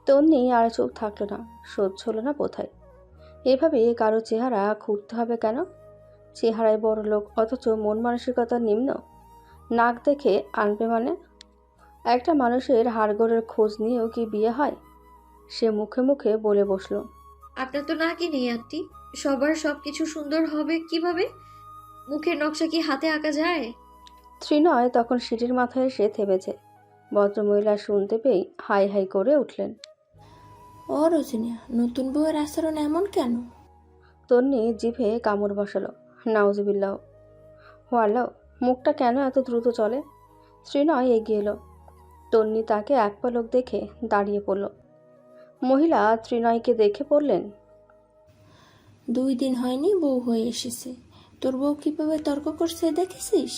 তন্নি আর চোখ থাকলো না, সহ্য হলো না বোধহয়। এভাবে কারো চেহারা খুঁড়তে হবে কেন? চেহারায় বড় লোক অথচ মন মানসিকতা নিম্ন। নাক দেখে আনবে মানে? একটা মানুষের হাড়গোড়ের খোঁজ নিয়েও কি বিয়ে হয়? সে মুখে মুখে বলে বসল, আপনার তো নাকি নেই আন্টি, সবার সব কিছু সুন্দর হবে কিভাবে? মুখের নকশা কি হাতে আঁকা যায়? ত্রিনয় তখন সিঁড়ির মাথায় এসে থেমেছে। ভদ্রমহিলা শুনতে পেয়ে হাই হাই করে উঠলেন। ও রোজিনা, নতুন বউয়ের আচরণ এমন কেন? তন্নি জিভে কামড় বসালো। নাউজুবিল্লাহ। ওয়াল্লাহ, মুখটা কেন এত দ্রুত চলে? ত্রিনয় এগিয়ে এলো। তন্নি তাকে এক পলক দেখে দাঁড়িয়ে পড়ল। মহিলা ত্রিনয়কে দেখে বললেন, 2 দিন হয়নি বউ হয়ে এসেছে, তোর বউ কিভাবে তর্ক করছে দেখেছিস?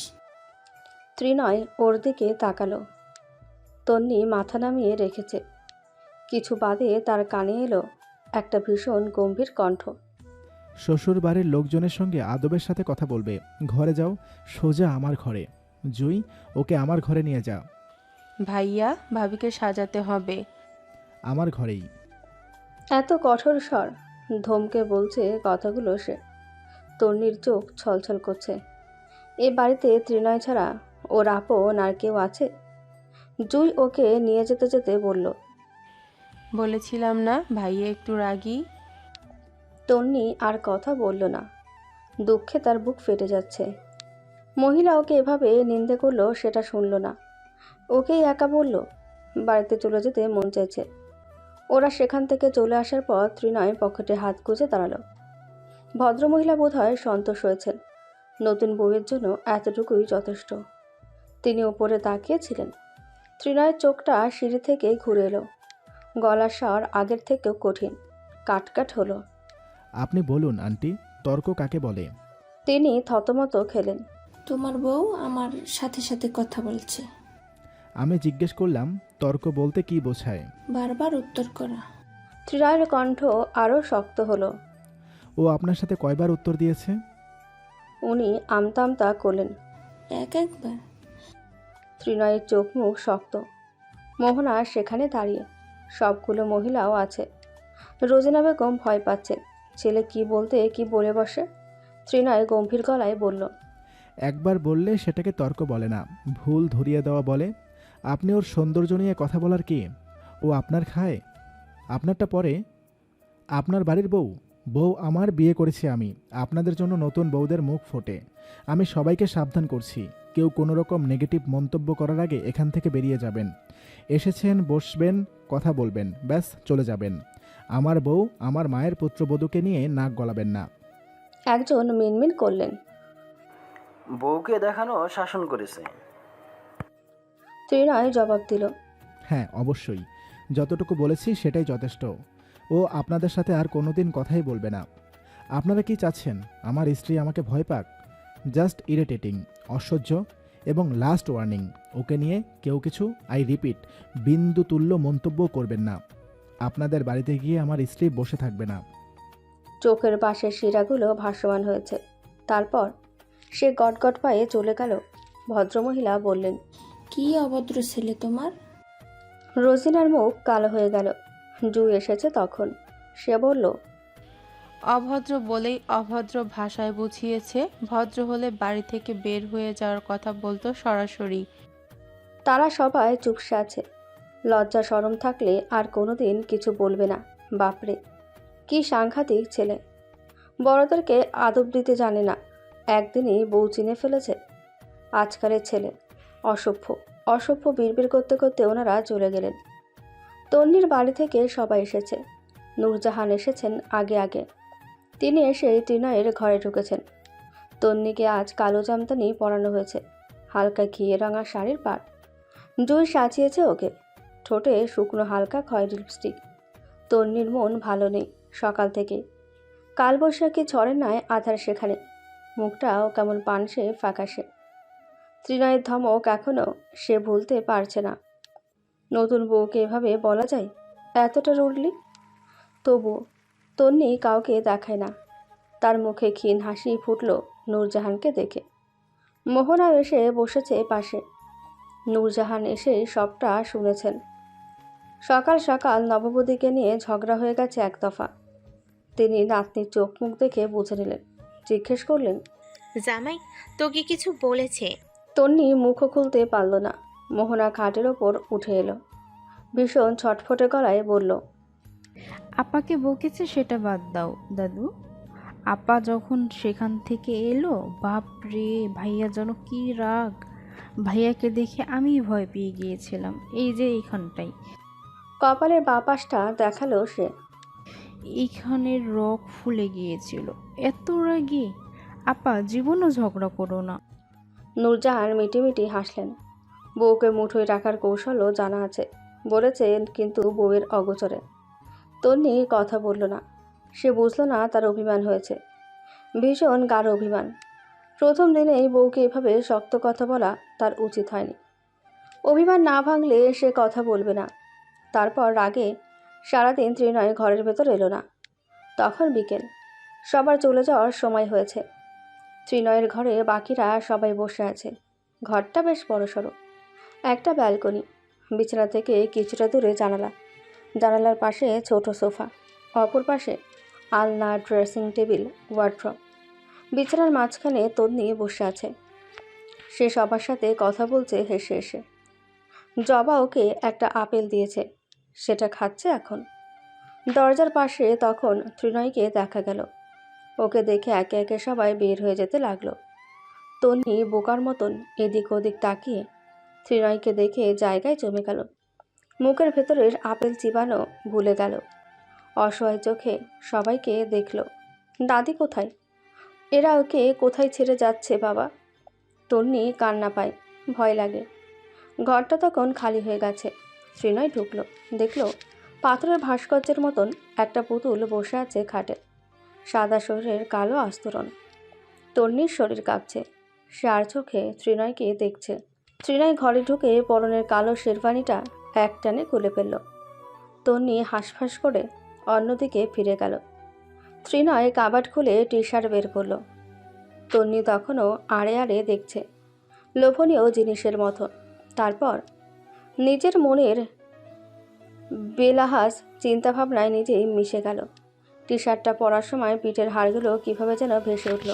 ত্রিনয় ওর দিকে তাকালো। তন্নি মাথা নামিয়ে রেখেছে। কিছু বাদে তার কানে এলো একটা ভীষণ গম্ভীর কণ্ঠ। শ্বশুর বাড়ির লোকজনের সঙ্গে আদবের সাথে কথা বলবে। ঘরে যাও, সোজা আমার ঘরে। জুই, ওকে আমার ঘরে নিয়ে যা। ভাইয়া, ভাবিকে সাজাতে হবে। আমার ঘরেই। এত কঠোর স্বর, ধমকে বলছে কথাগুলো সে। তন্নির চোখ ছলছল করছে। এ বাড়িতে ত্রিনয় ছাড়া ওর আপন আর কেউ আছে? জুই ওকে নিয়ে যেতে যেতে বলল, বলেছিলাম না ভাইয়া একটু রাগী। তন্নি আর কথা বলল না। দুঃখে তার বুক ফেটে যাচ্ছে। মহিলা ওকে এভাবে নিন্দে করলো সেটা শুনল না। ওকেই একা বলল বাড়িতে চলে যেতে মন চাইছে। ওরা সেখান থেকে চলে আসার পর ত্রিনয় পকেটে হাত গুজে দাঁড়ালো। ভদ্রমহিলা বোধহয় সন্তোষ হয়েছেন। নতুন বউয়ের জন্য এতটুকুই যথেষ্ট। তিনি উপরে তাকিয়েছিলেন। ত্রিনয়ের চোখটা সিঁড়ি থেকে ঘুরে এলো। গলার স্বর আগের থেকেও কঠিন, কাটকাট হলো। আপনি বলুন আন্টি, তর্ক কাকে বলে? তিনি থতমত খেলেন। তোমার বউ আমার সাথে সাথে কথা বলছে। আমি জিজ্ঞেস করলাম, তর্ক বলতে কি বোঝায়? বারবার উত্তর করা। ত্রিনয়ের কণ্ঠ আরও শক্ত হলো। ও আপনার সাথে কয়বার উত্তর দিয়েছে? উনি আমতা আমতা করলেন। একবার। ত্রিনয়ের চোখ মুখ শক্ত। মোহনা সেখানে দাঁড়িয়ে। সবগুলো মহিলাও আছে। রোজিনা বেগম ভয় পাচ্ছে ছেলে কি বলতে কি বলে বসে। ত্রিনয় গম্ভীর গলায় বলল, একবার বললে সেটাকে তর্ক বলে না, ভুল ধরিয়ে দেওয়া বলে। আপনি ওর সৌন্দর্য নিয়ে কথা বলার কি? ও আপনার খায়? আপনারটা পরে। আপনার বাড়ির বউ বউ আমার, বিয়ে করেছি আমি। আপনাদের জন্য নতুন বউদের মুখ ফোটে। আমি সবাইকে সাবধান করছি, কেউ কোনো রকম নেগেটিভ মন্তব্য করার আগে এখান থেকে বেরিয়ে যাবেন। এসেছেন, বসবেন, কথা বলবেন, ব্যাস চলে যাবেন। আমার বউ, আমার মায়ের পুত্রবধূকে নিয়ে নাক গলাবেন না। একজন মিনমিন করলেন। বউকে দেখানো শাসন করেছে। ত্রিনয় জবাব দিল, হ্যাঁ অবশ্যই, যতটুকু বলেছি সেটাই যথেষ্ট। ও আপনাদের সাথে আর কোনোদিন কথাই বলবে না। আপনারা কি চাচ্ছেন আমার স্ত্রী আমাকে ভয় পাক? জাস্ট ইরিটেটিং, অসহ্য। এবং লাস্ট ওয়ার্নিং, ওকে নিয়ে কেউ কিছু, আই রিপিট, বিন্দু তুল্য মন্তব্য করবেন না। আপনাদের বাড়িতে গিয়ে আমার স্ত্রী বসে থাকবে না। চোখের পাশের শিরাগুলো ভাসমান হয়েছে। তারপর সে গটগট পায়ে চলে গেল। ভদ্রমহিলা বললেন, কি অভদ্র ছেলে তোমার। রোজিনার মুখ কালো হয়ে গেল। জুই এসেছে তখন। সে বলল, অভদ্র বলেই অভদ্র ভাষায় বুঝিয়েছে, ভদ্র হলে বাড়ি থেকে বের হয়ে যাওয়ার কথা বলতো সরাসরি। তারা সবাই চুপসে আছে। লজ্জা শরম থাকলে আর কোনোদিন কিছু বলবে না। বাপরে, কি সাংঘাতিক ছেলে! বড়দেরকে আদব দিতে জানে না, একদিনই বউ চিনে ফেলেছে। আজকালের ছেলে অসভ্য অসভ্য বিড়বিড় করতে করতে ওনারা চলে গেলেন। তন্নির বাড়ি থেকে সবাই এসেছে। নূরজাহান এসেছেন আগে আগে। তিনি এসে ত্রিনয়ের ঘরে ঢুকেছেন। তন্নিকে আজ কালো জামদানি পরানো হয়েছে, হালকা ঘিয়ে রাঙা শাড়ির পাড়। জুই সাজিয়েছে ওকে, ঠোঁটে শুকনো হালকা খয়েরি লিপস্টিক। তন্নির মন ভালো নেই সকাল থেকে। কালবৈশাখী ঝড়ের নয় আধার সেখানে, মুখটাও কেমন পানসে ফ্যাকাশে। ত্রিনয়ের ধমক এখনও সে ভুলতে পারছে না। নতুন বউকে এভাবে বলা যায়, এতটা রুডলি? তবুও তন্নি কাউকে দেখায় না। তার মুখে ক্ষীণ হাসি ফুটল নূরজাহানকে দেখে। মোহনাও এসে বসেছে পাশে। নূরজাহান এসে সবটা শুনেছেন। সকাল সকাল নববধূকে নিয়ে ঝগড়া হয়ে গেছে এক দফা। তিনি নাতনির চোখ মুখ দেখে বুঝে নিলেন। জিজ্ঞেস করলেন, জামাই তোকে কিছু বলেছে? তন্নি মুখও খুলতে পারল না। মোহনা খাটের ওপর উঠে এলো। ভীষণ ছটফটে গলায় বলল, আপাকে বকেছে সেটা বাদ দাও দাদু। আপা যখন সেখান থেকে এলো, বাপ রে, ভাইয়া যেন কি রাগ। ভাইয়াকে দেখে আমি ভয় পেয়ে গিয়েছিলাম। এই যে এইখানটাই, কপালের বাঁ পাশটা দেখালো সে। এইখানের রগ ফুলে গিয়েছিল। এত রাগী! আপা জীবনও ঝগড়া করো না। নূরজাহান মিটিমিটি হাসলেন। বউকে মুঠোয় রাখার কৌশলও জানা আছে বলেছেন, কিন্তু বউয়ের অগোচরে। তন্নি কথা বলল না। সে বুঝল না তার অভিমান হয়েছে, ভীষণ গাঢ় অভিমান। প্রথম দিনেই বউকে এভাবে শক্ত কথা বলা তার উচিত হয়নি। অভিমান না ভাঙলে সে কথা বলবে না। তারপর রাগে সারাদিন ত্রিনয় ঘরের ভেতর এলো না। তখন বিকেল, সবার চলে যাওয়ার সময় হয়েছে। ত্রিনয়ের ঘরে বাকিরা সবাই বসে আছে। ঘরটা বেশ বড়সড়। একটা ব্যালকনি, বিছানা থেকে কিছুটা দূরে জানালা। জানালার পাশে ছোট সোফা, অপর পাশে আলনা, ড্রেসিং টেবিল, ওয়ার্ড্রপ। বিছানার মাঝখানে তন্নি বসে আছে। সে সবার সাথে কথা বলছে হেসে হেসে। জবা ওকে একটা আপেল দিয়েছে, সেটা খাচ্ছে এখন। দরজার পাশে তখন ত্রিনয়কে দেখা গেল। ওকে দেখে একে একে সবাই বের হয়ে যেতে লাগলো। তন্নি বোকার মতন এদিক ওদিক তাকিয়ে ত্রিনয়কে দেখে জায়গায় জমে গেল। মুখের ভেতরের আপেল চিবানো ভুলে গেল। অসহায় চোখে সবাইকে দেখল। দাদি কোথায়? এরা ওকে কোথায় ছেড়ে যাচ্ছে বাবা? তন্নি কান্না পায়, ভয় লাগে। ঘরটা তখন খালি হয়ে গেছে। ত্রিনয় ঢুকলো, দেখলো পাথরের ভাস্কর্যের মতন একটা পুতুল বসে আছে খাটে। সাদা শরীরের কালো আস্তরণ। তন্নির শরীর কাঁপছে। সে আর চোখে ত্রিনয়কে দেখছে। ত্রিনয় ঘরে ঢুকে পরনের কালো শেরওয়ানিটা এক টানে খুলে ফেলল। তন্নি হাঁসফাঁস করে অন্যদিকে ফিরে গেল। ত্রিনয় কাবাট খুলে টি শার্ট বের করলো। তন্নি তখনও আড়ে আড়ে দেখছে, লোভনীয় জিনিসের মতো। তারপর নিজের মনের বেলাহাজ চিন্তাভাবনায় নিজেই মিশে গেল। টি শার্টটা পরার সময় পিঠের হাড়গুলো কীভাবে যেন ভেসে উঠল।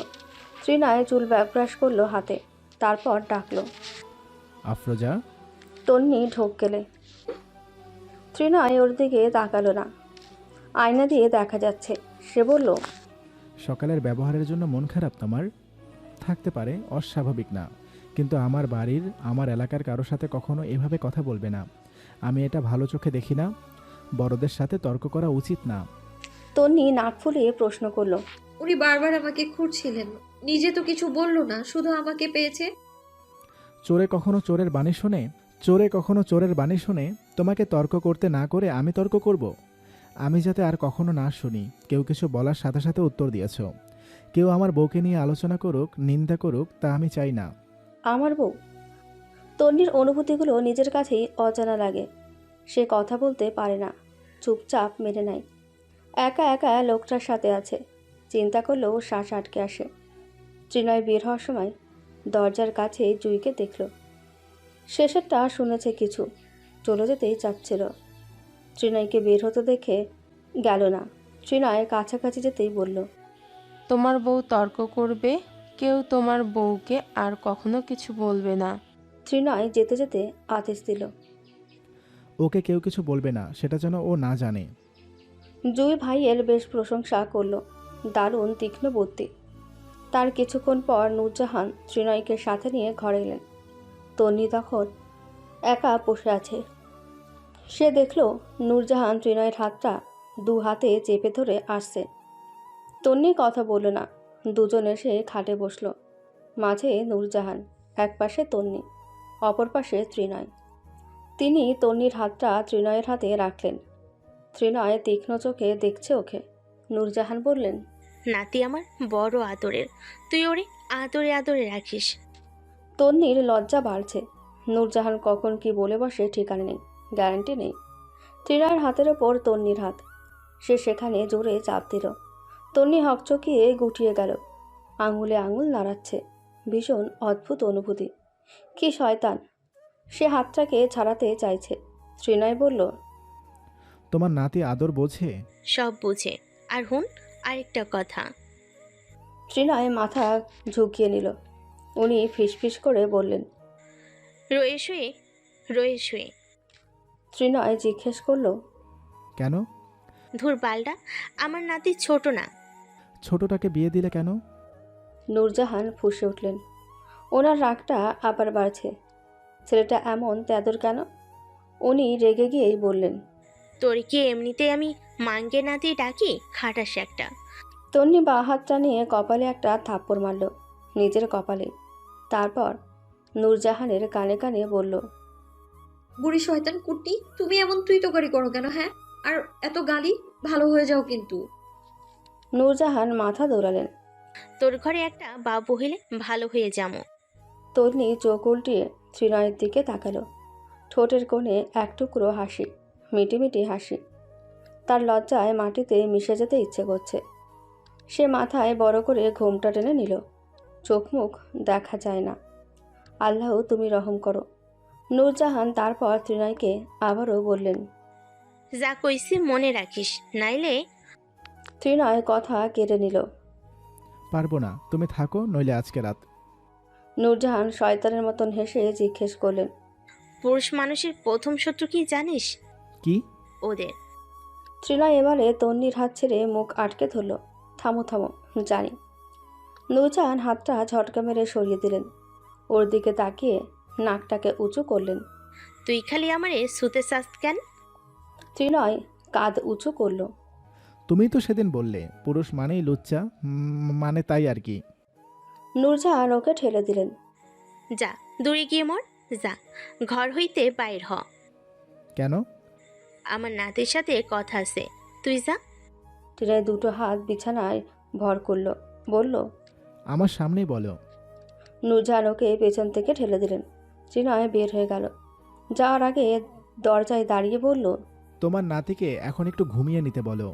ত্রিনয় চুল ব্যাকব্রাশ করলো হাতে, তারপর ডাকলো, আফরোজা। তন্নি ঢোক গেলে। ত্রিনয় ওর দিকে তাকালো না। আয়না দিয়ে দেখা যাচ্ছে। সে বলল, সকালের ব্যবহারের জন্য মন খারাপ তোমার? থাকতে পারে, অস্বাভাবিক না, কিন্তু আমার বাড়ির, আমার এলাকার কারো সাথে কখনো এভাবে কথা বলবে না। আমি এটা ভালো চোখে দেখি না। বড়দের সাথে তর্ক করা উচিত না। তন্নি নাক ফুলিয়ে প্রশ্ন করলো, উনি বারবার আমাকে খুঁড়ছিলেন, নিজে তো কিছু বললো না, শুধু আমাকে পেয়েছে। চোরে কখনো চোরের বাণী শোনে? চোরে কখনো চোরের বাণী শোনে? তোমাকে তর্ক করতে না করে আমি তর্ক করব? আমি যাতে আর কখনো না শুনি কেউ কিছু বলার সাথে সাথে উত্তর দিয়েছ। কেউ আমার বউকে নিয়ে আলোচনা করুক, নিন্দা করুক, তা আমি চাই না। আমার বউ? তন্নির অনুভূতিগুলো নিজের কাছেই অজানা লাগে। সে কথা বলতে পারে না, চুপচাপ মেনে নেয়। একা একা লোকটার সাথে আছে, চিন্তা করলেও শ্বাস আটকে আসে। ত্রিনয় বের হওয়ার সময় দরজার কাছে জুইকে দেখল। শেষেরটা শুনেছে কিছু, চলে যেতেই চাচ্ছিল। ত্রিনয়কে বের হতে দেখে গেল না। ত্রিনয় কাছাকাছি যেতেই বলল, তোমার বউ তর্ক করবে, কেউ তোমার বউকে আর কখনো কিছু বলবে না। ত্রিনয় যেতে যেতে আদেশ দিল। ওকে কেউ কিছু বলবে না, সেটা যেন ও না জানে। জুই ভাইয়ের বেশ প্রশংসা করল, দারুণ তীক্ষ্ণ বুদ্ধি। তার কিছুক্ষণ পর নূরজাহান ত্রিনয়কে সাথে নিয়ে ঘরে এলেন। তন্নি তখন একা বসে আছে। সে দেখল নূরজাহান ত্রিনয়ের হাতটা দু হাতে চেপে ধরে আসছে। তন্নি কথা বলল না। দুজন এসে খাটে বসল। মাঝে নূরজাহান, এক পাশে তন্নি, অপর পাশে ত্রিনয়। তিনি তন্নির হাতটা ত্রিনয়ের হাতে রাখলেন। ত্রিনয় তীক্ষ্ণ চোখে দেখছে ওকে। নূরজাহান বললেন, নাতি আমার বড় আদরের, তুই ওরে আদরে আদরে রাখিস। তন্নির লজ্জা বাড়ছে। নূরজাহান কখন কি বলে বসে ঠিকানা নেই, গ্যারান্টি নেই। ত্রিনয়ের হাতের ওপর তন্নির হাত। সে সেখানে জোরে চাপ দিল। তন্নি হকচকিয়ে গুটিয়ে গেল। আঙুলে আঙুল নাড়াচ্ছে। ভীষণ অদ্ভুত অনুভূতি। কি শয়তান! সে হাতটাকে ছাড়াতে চাইছে। ত্রিনয় বলল, তোমার নাতি আদর বোঝে? সব বুঝে। আর হুন, আরেকটা কথা। ত্রিনয় মাথা ঝুঁকিয়ে নিল। উনি ফিসফিস করে বললেন, রয়ে শুয়ে রয়ে শুয়ে। ত্রিনয় জিজ্ঞেস করলো, কেন? ধুর বালডা, আমার নাতি ছোট না। ছোটটাকে বিয়ে দিলে কেন? নূরজাহান ফুঁসে উঠলেন। ওনার রাগটা আবার বাড়ছে। ছেলেটা এমন তেদর কেন? উনি রেগে গিয়েই বললেন, তোর কি এমনিতেই আমি মাঙ্গে নাতি ডাকি? খাটাস একটা। তন্নি বা হাতটা নিয়ে কপালে একটা থাপ্পড় মারল, নিজের কপালে। তারপর নূরজাহানের কানে কানে বলল, বুড়ি শয়তান কুটনি, তুমি এমন তুই তো গাড়ি করো কেন? হ্যাঁ, আর এত গালি? ভালো হয়ে যাও কিন্তু। নূরজাহান মাথা দোলালেন। তোর ঘরে একটা বাবু হইলে ভালো হয়ে যামো। তন্নি চোখ উল্টিয়ে ত্রিনয়ের দিকে তাকালো। ঠোঁটের কোণে এক টুকরো হাসি, মিটিমিটি হাসি। তার লজ্জায় মাটিতে মিশে যেতে ইচ্ছে করছে। সে মাথায় বড় করে ঘোমটা টেনে নিল। চোখ মুখ দেখা যায় না। আল্লাহ তুমি রহম করো। নূরজাহান তারপর ত্রিনয়কে আবারও বললেন, যা কইছি মনে রাখিস, নাইলে। ত্রিনয় কথা কেড়ে নিল। পারবো না, তুমি থাকো, নইলে আজকে রাত। নূরজাহান শয়তানের মতন হেসে জিজ্ঞেস করলেন, পুরুষ মানুষের প্রথম শত্রু কি জানিস? কি? ওদের। ত্রিনয় এবারে তন্নির হাত ছেড়ে মুখ আটকে ধরল। থামো থামো, জানি। নূরজাহান হাতটা ঝটকা মেরে সরিয়ে দিলেন। ওর দিকে তাকিয়ে নাকটাকে উঁচু করলেন। তুই খালি আমারে সুতে চাস কেন? ত্রিনয় কাঁধ উঁচু করল। তুমি তো সেদিন বললে পুরুষ মানেই লুচ্চা, মানে তাই আর কি। নূরজাহান ওকে ঠেলে দিলেন। যা দূরে গিয়ে মর, যা ঘর হইতে বাইর হ। কেন? আমার নাতির সাথে কথা আছে, তুই যা। ত্রিনয় দুটো হাত বিছানায় ভর করল, বলল, আমার সামনেই বলো। নূরজাহান ওকে পেছন থেকে ঠেলে দিলেন। ত্রিনয় বের হয়ে গেল। যাওয়ার আগে দরজায় দাঁড়িয়ে বলল, তোমার নাতিকে এখন একটু ঘুমিয়ে নিতে বলো।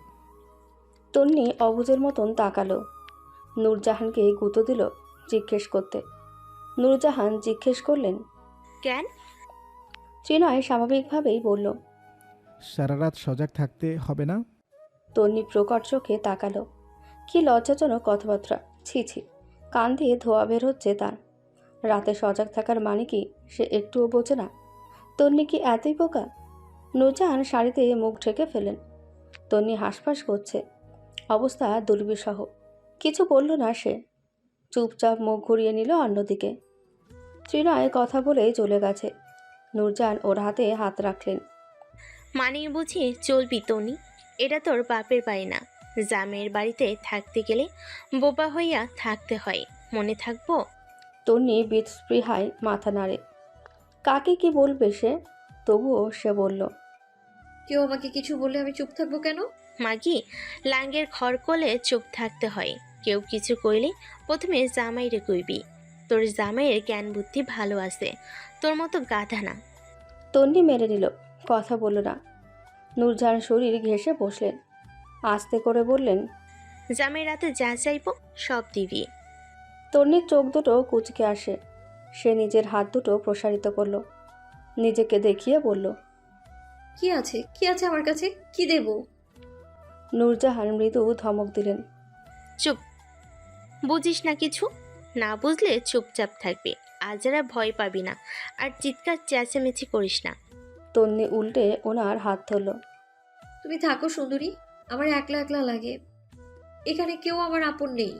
তন্নি অবুঝের মতন তাকালো। নূরজাহানকে গুঁতো দিল জিজ্ঞেস করতে। নূরজাহান জিজ্ঞেস করলেন, কেন? ত্রিনয় স্বাভাবিকভাবেই বলল, সারা রাত সজাগ থাকতে হবে না? তন্নি প্রকট চোখে তাকালো। কি লজ্জাজনক কথাবার্তা! ছি ছি, কান দিয়ে ধোয়া বের হচ্ছে তার। রাতে সজাগ থাকার মানে কি সে একটুও বোঝে না? তন্নি কি এতই বোকা? নূরজাহান শাড়িতে মুখ ঢেকে ফেলেন। তন্নি হাঁসফাঁস করছে, অবস্থা দুর্বিষহ। কিছু বলল না সে, চুপচাপ মুখ ঘুরিয়ে নিল অন্যদিকে। ত্রিনয় কথা বলেই চলে গেছে। নূরজাহান ওর হাতে হাত রাখলেন। মানে বুঝি চলবি তনি? এটা তোর বাপের বাড়ি না। জামের বাড়িতে থাকতে গেলে বোবা হইয়া থাকতে হয়, মনে থাকবো? তন্নি বিস্পৃহায় মাথা নাড়ে। কাকে কি বলবে সে? তবুও সে বলল, কেউ আমাকে কিছু বললে আমি চুপ থাকবো কেন? মাগি, লাঙ্গের খড়কলে চুপ থাকতে হয়। কেউ কিছু কইলে প্রথমে জামাইরে কইবি। তোর জামাইয়ের জ্ঞান বুদ্ধি ভালো আছে, তোর মতো গাধা না। তন্নি মেরে নিল, কথা বলল না। নূরজাহান শরীর ঘেঁষে বসলেন। আস্তে করে বললেন, জামাই রাতে যা চাইব সব দিবি। তন্নির চোখ দুটো কুঁচকে আসে। সে নিজের হাত দুটো প্রসারিত করলো, নিজেকে দেখিয়ে বলল, কি আছে, কি আছে আমার কাছে, কি দেব? নূরজাহান মৃদু ধমক দিলেন। চুপ, বুঝিস না কিছু? না বুঝলে চুপচাপ থাকবি, আজারা ভয় পাবি না, আর চিৎকার চেঁচামেচি করিস না। তন্নি উল্টে ওনার হাত ধরল। তুমি থাকো সুন্দরী, আমার একলা একলা লাগে, এখানে কেউ আমার আপন নেই।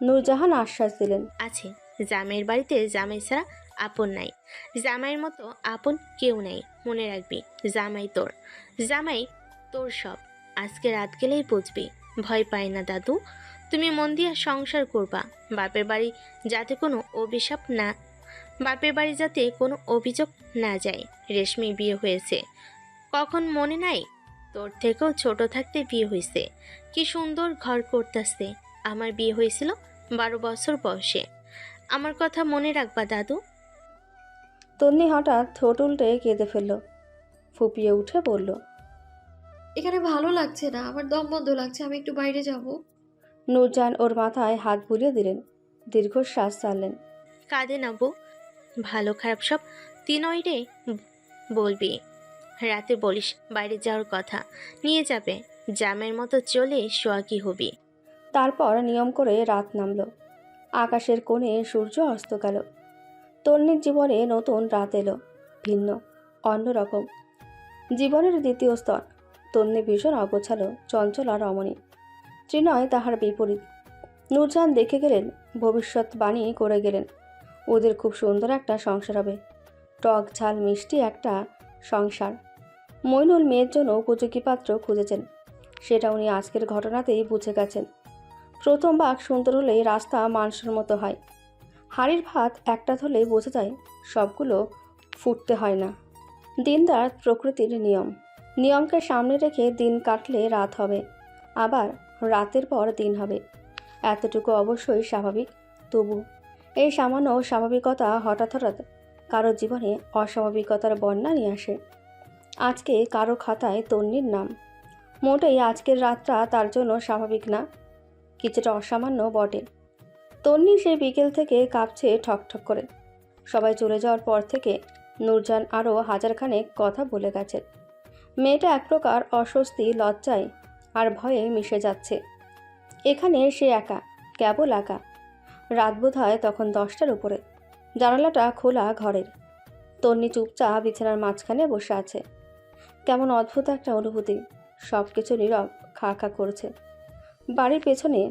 নূরজাহান আশ্বাস দিলেন। আছে, জামাইয়ের বাড়িতে জামাই ছাড়া আপন নাই, জামাইয়ের মতো আপন কেউ নাই। মনে রাখবি, জামাই তোর, জামাই তোর সব। আজকে রাত গেলেই বুঝবি। ভয় পায় না দাদু, তুমি মন দিয়া সংসার করবা। বাপের বাড়ি যাতে কোনো অভিশাপ না, বাপের বাড়ি যাতে কোনো অভিযোগ না যায়। রেশমি বিয়ে হয়েছে কখন মনে নাই? তোর থেকেও ছোট থাকতে বিয়ে হয়েছে, কি সুন্দর ঘর করতেছে। আমার বিয়ে হয়েছিল 12 বছর বয়সে। আমার কথা মনে রাখবা দাদু। তন্নি হঠাৎ ঠোঁট উল্টে কেঁদে ফেলল। ফুপিয়ে উঠে বলল, এখানে ভালো লাগছে না, আমার দম বন্ধ লাগছে, আমি একটু বাইরে যাব। নূরজাহান ওর মাথায় হাত বুলিয়ে দিলেন, দীর্ঘশ্বাস ছাড়লেন। কাঁদে না বউ, ভালো খারাপ সব তিনই রে বলবি। রাতে বলিস বাইরে যাওয়ার কথা, নিয়ে যাবে। জামের মতো চলে সোয়াগী হবি। তারপর নিয়ম করে রাত নামল। আকাশের কোণে সূর্য অস্ত গেল। তন্নির জীবনে নতুন রাত এলো, ভিন্ন, অন্যরকম। জীবনের দ্বিতীয় স্তর। তন্নি ভীষণ অগোছালো, চঞ্চলা রমণী। ত্রিনয় তাহার বিপরীত। নূরজাহান দেখে গেলেন, ভবিষ্যৎবাণী করে গেলেন, ওদের খুব সুন্দর একটা সংসার হবে। টক ঝাল মিষ্টি একটা সংসার। মইনুল মেয়ের জন্য উপযোগী পাত্র খুঁজেছেন, সেটা উনি আজকের ঘটনাতেই বুঝে গেছেন। প্রথম ভাগ সুন্দর হলেই রাস্তা মানুষের মতো হয়। হাঁড়ির ভাত একটা ধরলেই বোঝা যায় সবগুলো ফুটতে হয় না। দিন রাত প্রকৃতির নিয়ম। নিয়মকে সামনে রেখে দিন কাটলে রাত হবে, আবার রাতের পর দিন হবে। এতটুকু অবশ্যই স্বাভাবিক। তবু এই সামান্য স্বাভাবিকতা হঠাৎ হঠাৎ কারো জীবনে অস্বাভাবিকতার বন্যা নিয়ে আসে। আজকে কারো খাতায় তন্নির নাম। মোটেই আজকের রাতটা তার জন্য স্বাভাবিক না, কিছুটা অসামান্য বটে। তন্নি সেই বিকেল থেকে কাঁপছে ঠকঠক করে। সবাই চলে যাওয়ার পর থেকে নূরজাহান আরও হাজারখানেক কথা বলে গেছে। মেয়েটা এক প্রকার অস্বস্তি, লজ্জায় আর ভয়ে মিশে যাচ্ছে। এখানে সে একা, কেবল একা। রাত বোধ হয় তখন 10টার উপরে। জানালাটা খোলা ঘরের। তন্নি চুপচাপ বিছানার মাঝখানে বসে আছে। কেমন অদ্ভুত একটা অনুভূতি। সব কিছু নীরব, খা খা করছে। বাড়ির পেছনে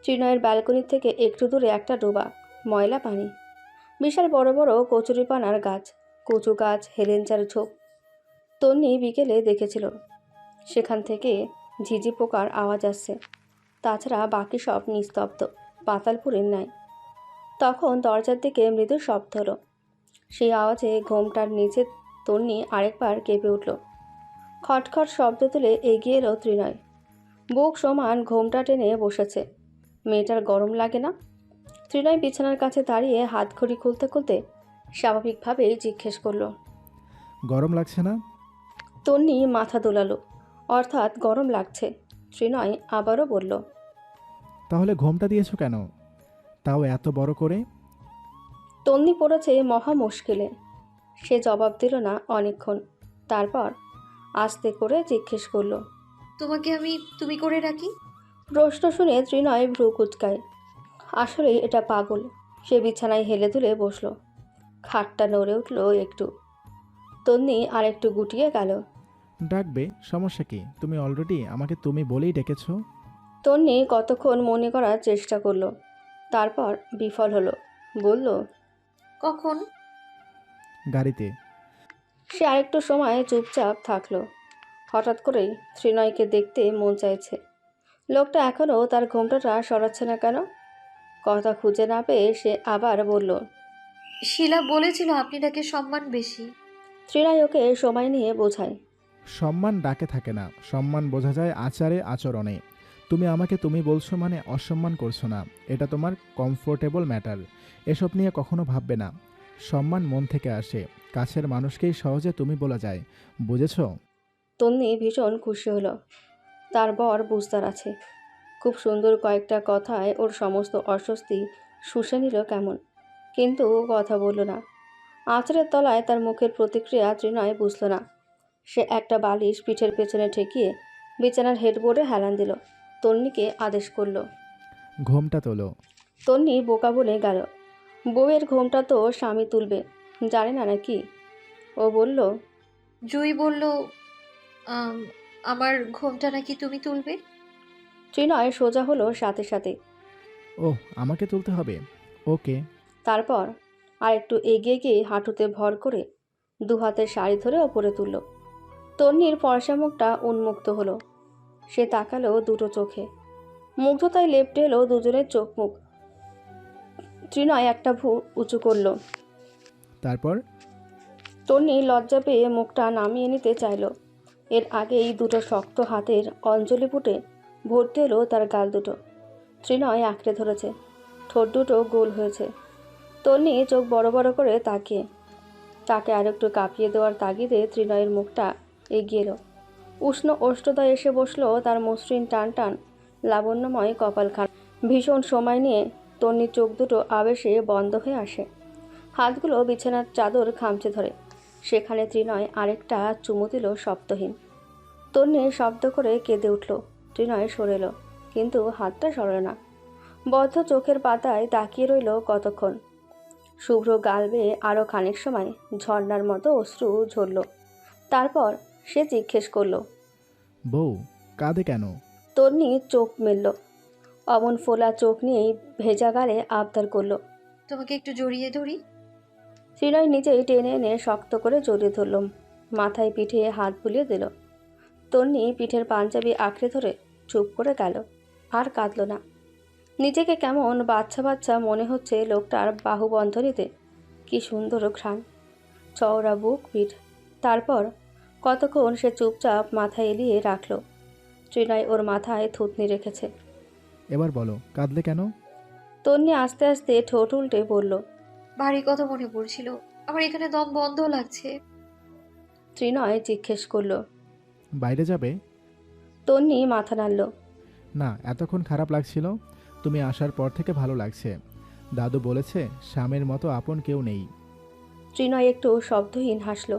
ত্রিনয়ের ব্যালকনির থেকে একটু দূরে একটা ডোবা, ময়লা পানি, বিশাল বড় বড় কচুরিপানার গাছ, কচু গাছ, হেলেঞ্চার ঝোপ। তন্নি বিকেলে দেখেছিল সেখান থেকে ঝিঝি পোকার আওয়াজ আসছে। তাছাড়া বাকি সব নিস্তব্ধ, পাতালপুরের ন্যায়। তখন দরজার দিকে মৃদু শব্দ হলো। সেই আওয়াজে ঘোমটার নিচে তন্নি আরেকবার কেঁপে উঠল। খটখট শব্দ তুলে এগিয়ে এলো ত্রিনয়। বুক সমান ঘোমটা টেনে বসেছে। মেয়েটার গরম লাগে না? ত্রিনয় বিছানার কাছে দাঁড়িয়ে হাতঘড়ি খুলতে খুলতে স্বাভাবিকভাবেই জিজ্ঞেস করলো, গরম লাগছে না? তন্নি মাথা দোলালো, অর্থাৎ গরম লাগছে। ত্রিনয় আবারও বলল, তাহলে ঘোমটা দিয়েছো কেন, তাও এত বড় করে? তন্নি পড়েছে মহা মুশকিলে। সে জবাব দিল না অনেকক্ষণ। তারপর আস্তে করে জিজ্ঞেস করলো, তোমাকে আমি তুমি করে রাখি? প্রশ্ন শুনে ত্রিনয় ভ্রু কুচকায়। আসলে এটা পাগল। সে বিছানায় হেলে দুলে বসল। খাটটা নড়ে উঠল একটু। তন্নি আর একটু গুটিয়ে গেল। ডাকবে, সমস্যা কি? তুমি অলরেডি আমাকে তুমি বলেই ডেকেছো। তন্নি কতক্ষণ মনে করার চেষ্টা করলো, তারপর বিফল হলো। বলল, কখন? গাড়িতে। সে আরেকটু সময় চুপচাপ থাকলো। হঠাৎ করেই ত্রিনয়কে দেখতে মন চাইছে। লোকটা এখনও তার ঘোমটাটা সরাচ্ছে না কেন? কথা খুঁজে না পেয়ে সে আবার বলল, শিলা বলেছিল আপনি নাকি সম্মান বেশি। ত্রিনয় ওকে সময় নিয়ে বোঝায়। সম্মান ডাকে থাকে না, সম্মান বোঝা যায় আচারে আচরণে। তুমি আমাকে তুমি বলছো মানে অসম্মান করছো না, এটা তোমার কমফোর্টেবল ম্যাটার। এসব নিয়ে কখনো ভাববে না। সম্মান মন থেকে আসে, কাছের মানুষকেই সহজে তুমি বলা যায়, বুঝেছো? তন্নি ভীষণ খুশি হলো। তার বর বুঝদার আছে। খুব সুন্দর কয়েকটা কথায় ওর সমস্ত অস্বস্তি শুষে নিল কেমন, কিন্তু ও কথা বলল না। আঁচড়ের তলায় তার মুখের প্রতিক্রিয়া ত্রিনয় বুঝল না। সে একটা বালিশ পিঠের পেছনে ঠেকিয়ে বিছানার হেডবোর্ডে হেলান দিল। তন্নিকে আদেশ করল। ঘোমটা তোলো। তন্নি বোকা বলে গেল। বউয়ের ঘোমটা তো স্বামী তুলবে, জানে না নাকি? ও বলল, জুই বলল আম, আমার ঘুমটা নাকি তুমি তুলবে। ত্রিনয় সোজা হলো সাথে সাথে। ওহ, আমাকে তুলতে হবে। ওকে। তারপর আর একটু এগিয়ে গিয়ে হাঁটুতে ভর করে দু হাতের শাড়ি ধরে ওপরে তুলল। তন্নির ফর্সা মুখটা উন্মুক্ত হলো। সে তাকালো দুটো চোখে। মুগ্ধতায় লেপ্টে এলো দুজনের চোখ মুখ। ত্রিনয় একটা ভ্রু উঁচু করল। তারপর তন্নি লজ্জা পেয়ে মুখটা নামিয়ে নিতে চাইল। এর আগেই দুটো শক্ত হাতের অঞ্জলি ফুটে ভর্তি এলো তার গাল দুটো। ত্রিনয় আঁকড়ে ধরেছে, ঠোঁট দুটো গোল হয়েছে। তন্নি চোখ বড় বড় করে তাকিয়ে তাকে আরেকটু কাঁপিয়ে দেওয়ার তাগিদে ত্রিনয়ের মুখটা এগিয়ে এলো। উষ্ণ ওষ্ঠদয় এসে বসলো তার মসৃণ টান টান লাবণ্যময় কপালখান। ভীষণ সময় নিয়ে তন্নির চোখ দুটো আবেশে বন্ধ হয়ে আসে। হাতগুলো বিছানার চাদর খামচে ধরে। সেখানে ত্রিনয় আরেকটা চুমু দিল শব্দহীন। তন্নি শব্দ করে কেঁদে উঠল। ত্রিনয় সরে এলো, কিন্তু হাতটা সরল না। বদ্ধ চোখের পাতায় তাকিয়ে রইল কতক্ষণ। শুভ্র গাল বেয়ে আরও খানিক সময় ঝর্ণার মতো অশ্রু ঝরল। তারপর সে জিজ্ঞেস করল, বউ কাঁদে কেন? তন্নি চোখ মেলল। অমন ফোলা চোখ নিয়েই ভেজা গালে আবদার করল, তোমাকে একটু জড়িয়ে ধরি। ত্রিনয় নিজেই টেনে এনে শক্ত করে জড়িয়ে ধরল। মাথায় পিঠে হাত বুলিয়ে দিল। তন্নি পিঠের পাঞ্জাবি আঁকড়ে ধরে চুপ করে গেল। আর কাঁদল না। নিজেকে কেমন বাচ্চা বাচ্চা মনে হচ্ছে লোকটার বাহুবন্ধনীতে। কি সুন্দর ঘ্রাণ, চওড়া বুক পিঠ। তারপর কতক্ষণ সে চুপচাপ মাথা এলিয়ে রাখল। ত্রিনয় ওর মাথায় থুতনি রেখেছে। এবার বলো, কাঁদলে কেন? তন্নি আস্তে আস্তে ঠোঁট উল্টে বলল, বাড়ি কথা মনে পড়ছিল, আমার এখানে দম বন্ধ লাগছে। ত্রিনয় জিজ্ঞেস করল, বাইরে যাবে? তন্নি মাথা নাড়ল। না, এতক্ষণ খারাপ লাগছিল, তুমি আসার পর থেকে ভালো লাগছে। দাদু বলেছে স্বামীর মতো আপন কেউ নেই। ত্রিনয় একটু শব্দহীন হাসল।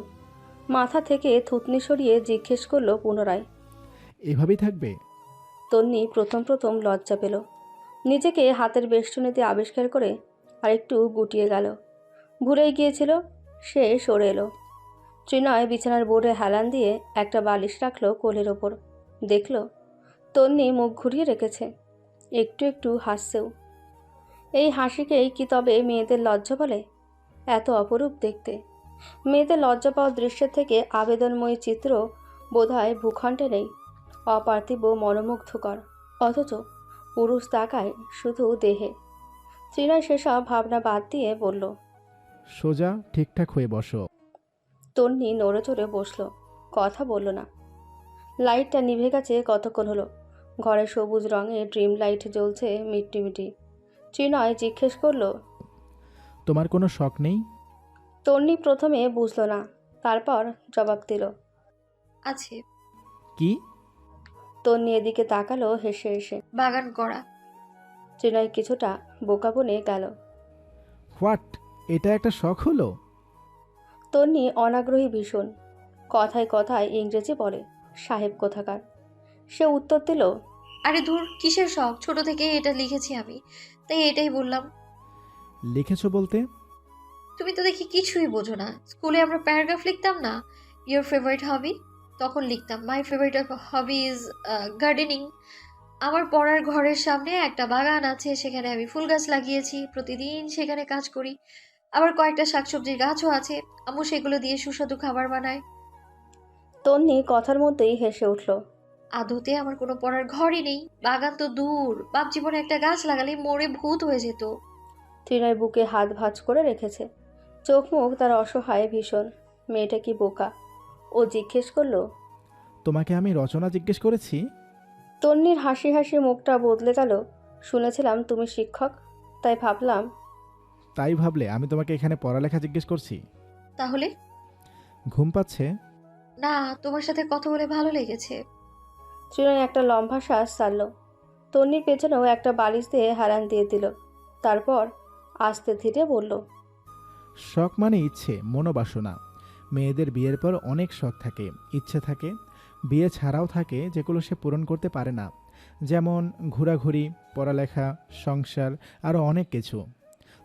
মাথা থেকে থুতনি সরিয়ে জিজ্ঞেস করলো পুনরায়, এভাবেই থাকবে? তন্নি প্রথম প্রথম লজ্জা পেল। নিজেকে হাতের বেষ্টনীতে আবিষ্কার করে আরেকটু গুটিয়ে গেল। ভুলেই গিয়েছিল। সে সরে এলো। ত্রিনয় বিছানার বোর্ডে হেলান দিয়ে একটা বালিশ রাখলো কোলের ওপর। দেখল তন্নি মুখ ঘুরিয়ে রেখেছে, একটু একটু হাসছেও। এই হাসিকেই কি তবে মেয়েদের লজ্জা বলে? এত অপরূপ দেখতে। মেয়েদের লজ্জা পাওয়ার দৃশ্যের থেকে আবেদনময়ী চিত্র বোধহয় ভূখণ্ডে নেই। অপার্থিব মনোমুগ্ধকর, অথচ পুরুষ তাকায় শুধু দেহে। ত্রিনয় সেসব ভাবনা বাদ দিয়ে বলল, সোজা ঠিকঠাক হয়ে বসো। তন্নি নড়ে চড়ে বসল, কথা বলল না। লাইটটা নিভে গেছে কতক্ষণ হলো। ঘরে সবুজ রঙের ড্রিম লাইট জ্বলছে মিটমিটি। ত্রিনয় জিজ্ঞেস করল, তোমার কোনো শখ নেই? তন্নি প্রথমে বুঝল না, তারপর জবাব দিল, আছে। কি? তন্নি এদিকে তাকালো হেসে হেসে। বাগান করা। ত্রিনয় কিছুটা বোকা বনে গেল। হোয়াট? এটা একটা শখ হলো? তন্নি অনাগ্রহী ভীষণ। কথায় কথায় ইংরেজি বলে, সাহেব কোথাকার। সে উত্তর দিল, আরে ধুর, কিসের শখ, ছোট থেকে এটা লিখেছি আমি, তাই এটাই বললাম। লিখেছো বলতে? তুমি তো দেখি কিছুই বোঝো না। স্কুলে আমরা প্যারাগ্রাফ লিখতাম না, ইয়োর ফেভারিট হবি, তখন লিখতাম my favourite hobby is gardening. আমার পড়ার ঘরের সামনে একটা বাগান আছে, সেখানে আমি ফুল গাছ লাগিয়েছি, প্রতিদিন সেখানে কাজ করি। আবার কয়েকটা শাকসবজির গাছও আছে, আম্মু সেগুলো দিয়ে সুস্বাদু খাবার বানায়। তন্নি কথার মধ্যেই হেসে উঠল। আদতে আমার কোনো পড়ার ঘরই নেই, বাগান তো দূর, বাপ জীবনে একটা গাছ লাগালে মরে ভূত হয়ে যেত। ত্রিনয় বুকে হাত ভাঁজ করে রেখেছে। চোখ মুখ তার অসহায় ভীষণ। মেয়েটা কি বোকা? ও জিজ্ঞেস করল, তোমাকে আমি রচনা জিজ্ঞেস করেছি? তন্নির হাসি হাসি মুখটা বদলে গেল। শুনেছিলাম তুমি শিক্ষক, তাই ভাবলাম। তাই ভাবলে আমি তোমাকে এখানে পড়ালেখা জিজ্ঞেস করছি? তাহলে? ঘুম পাচ্ছে? না, তোমার সাথে কথা বলে ভালো লেগেছে। ত্রিনয় একটা লম্বা শ্বাস ছাড়ল। তন্নির পেছনেও একটা বালিশ দিয়ে হেলান দিয়ে দিল। তারপর আস্তে ধীরে বলল, শখ মানে ইচ্ছে, মনোবাসনা। মেয়েদের বিয়ের পর অনেক শখ থাকে, ইচ্ছে থাকে, বিয়ে ছাড়াও থাকে, যেগুলো সে পূরণ করতে পারে না। যেমন ঘোরাঘুরি, পড়ালেখা, সংসার, আরও অনেক কিছু।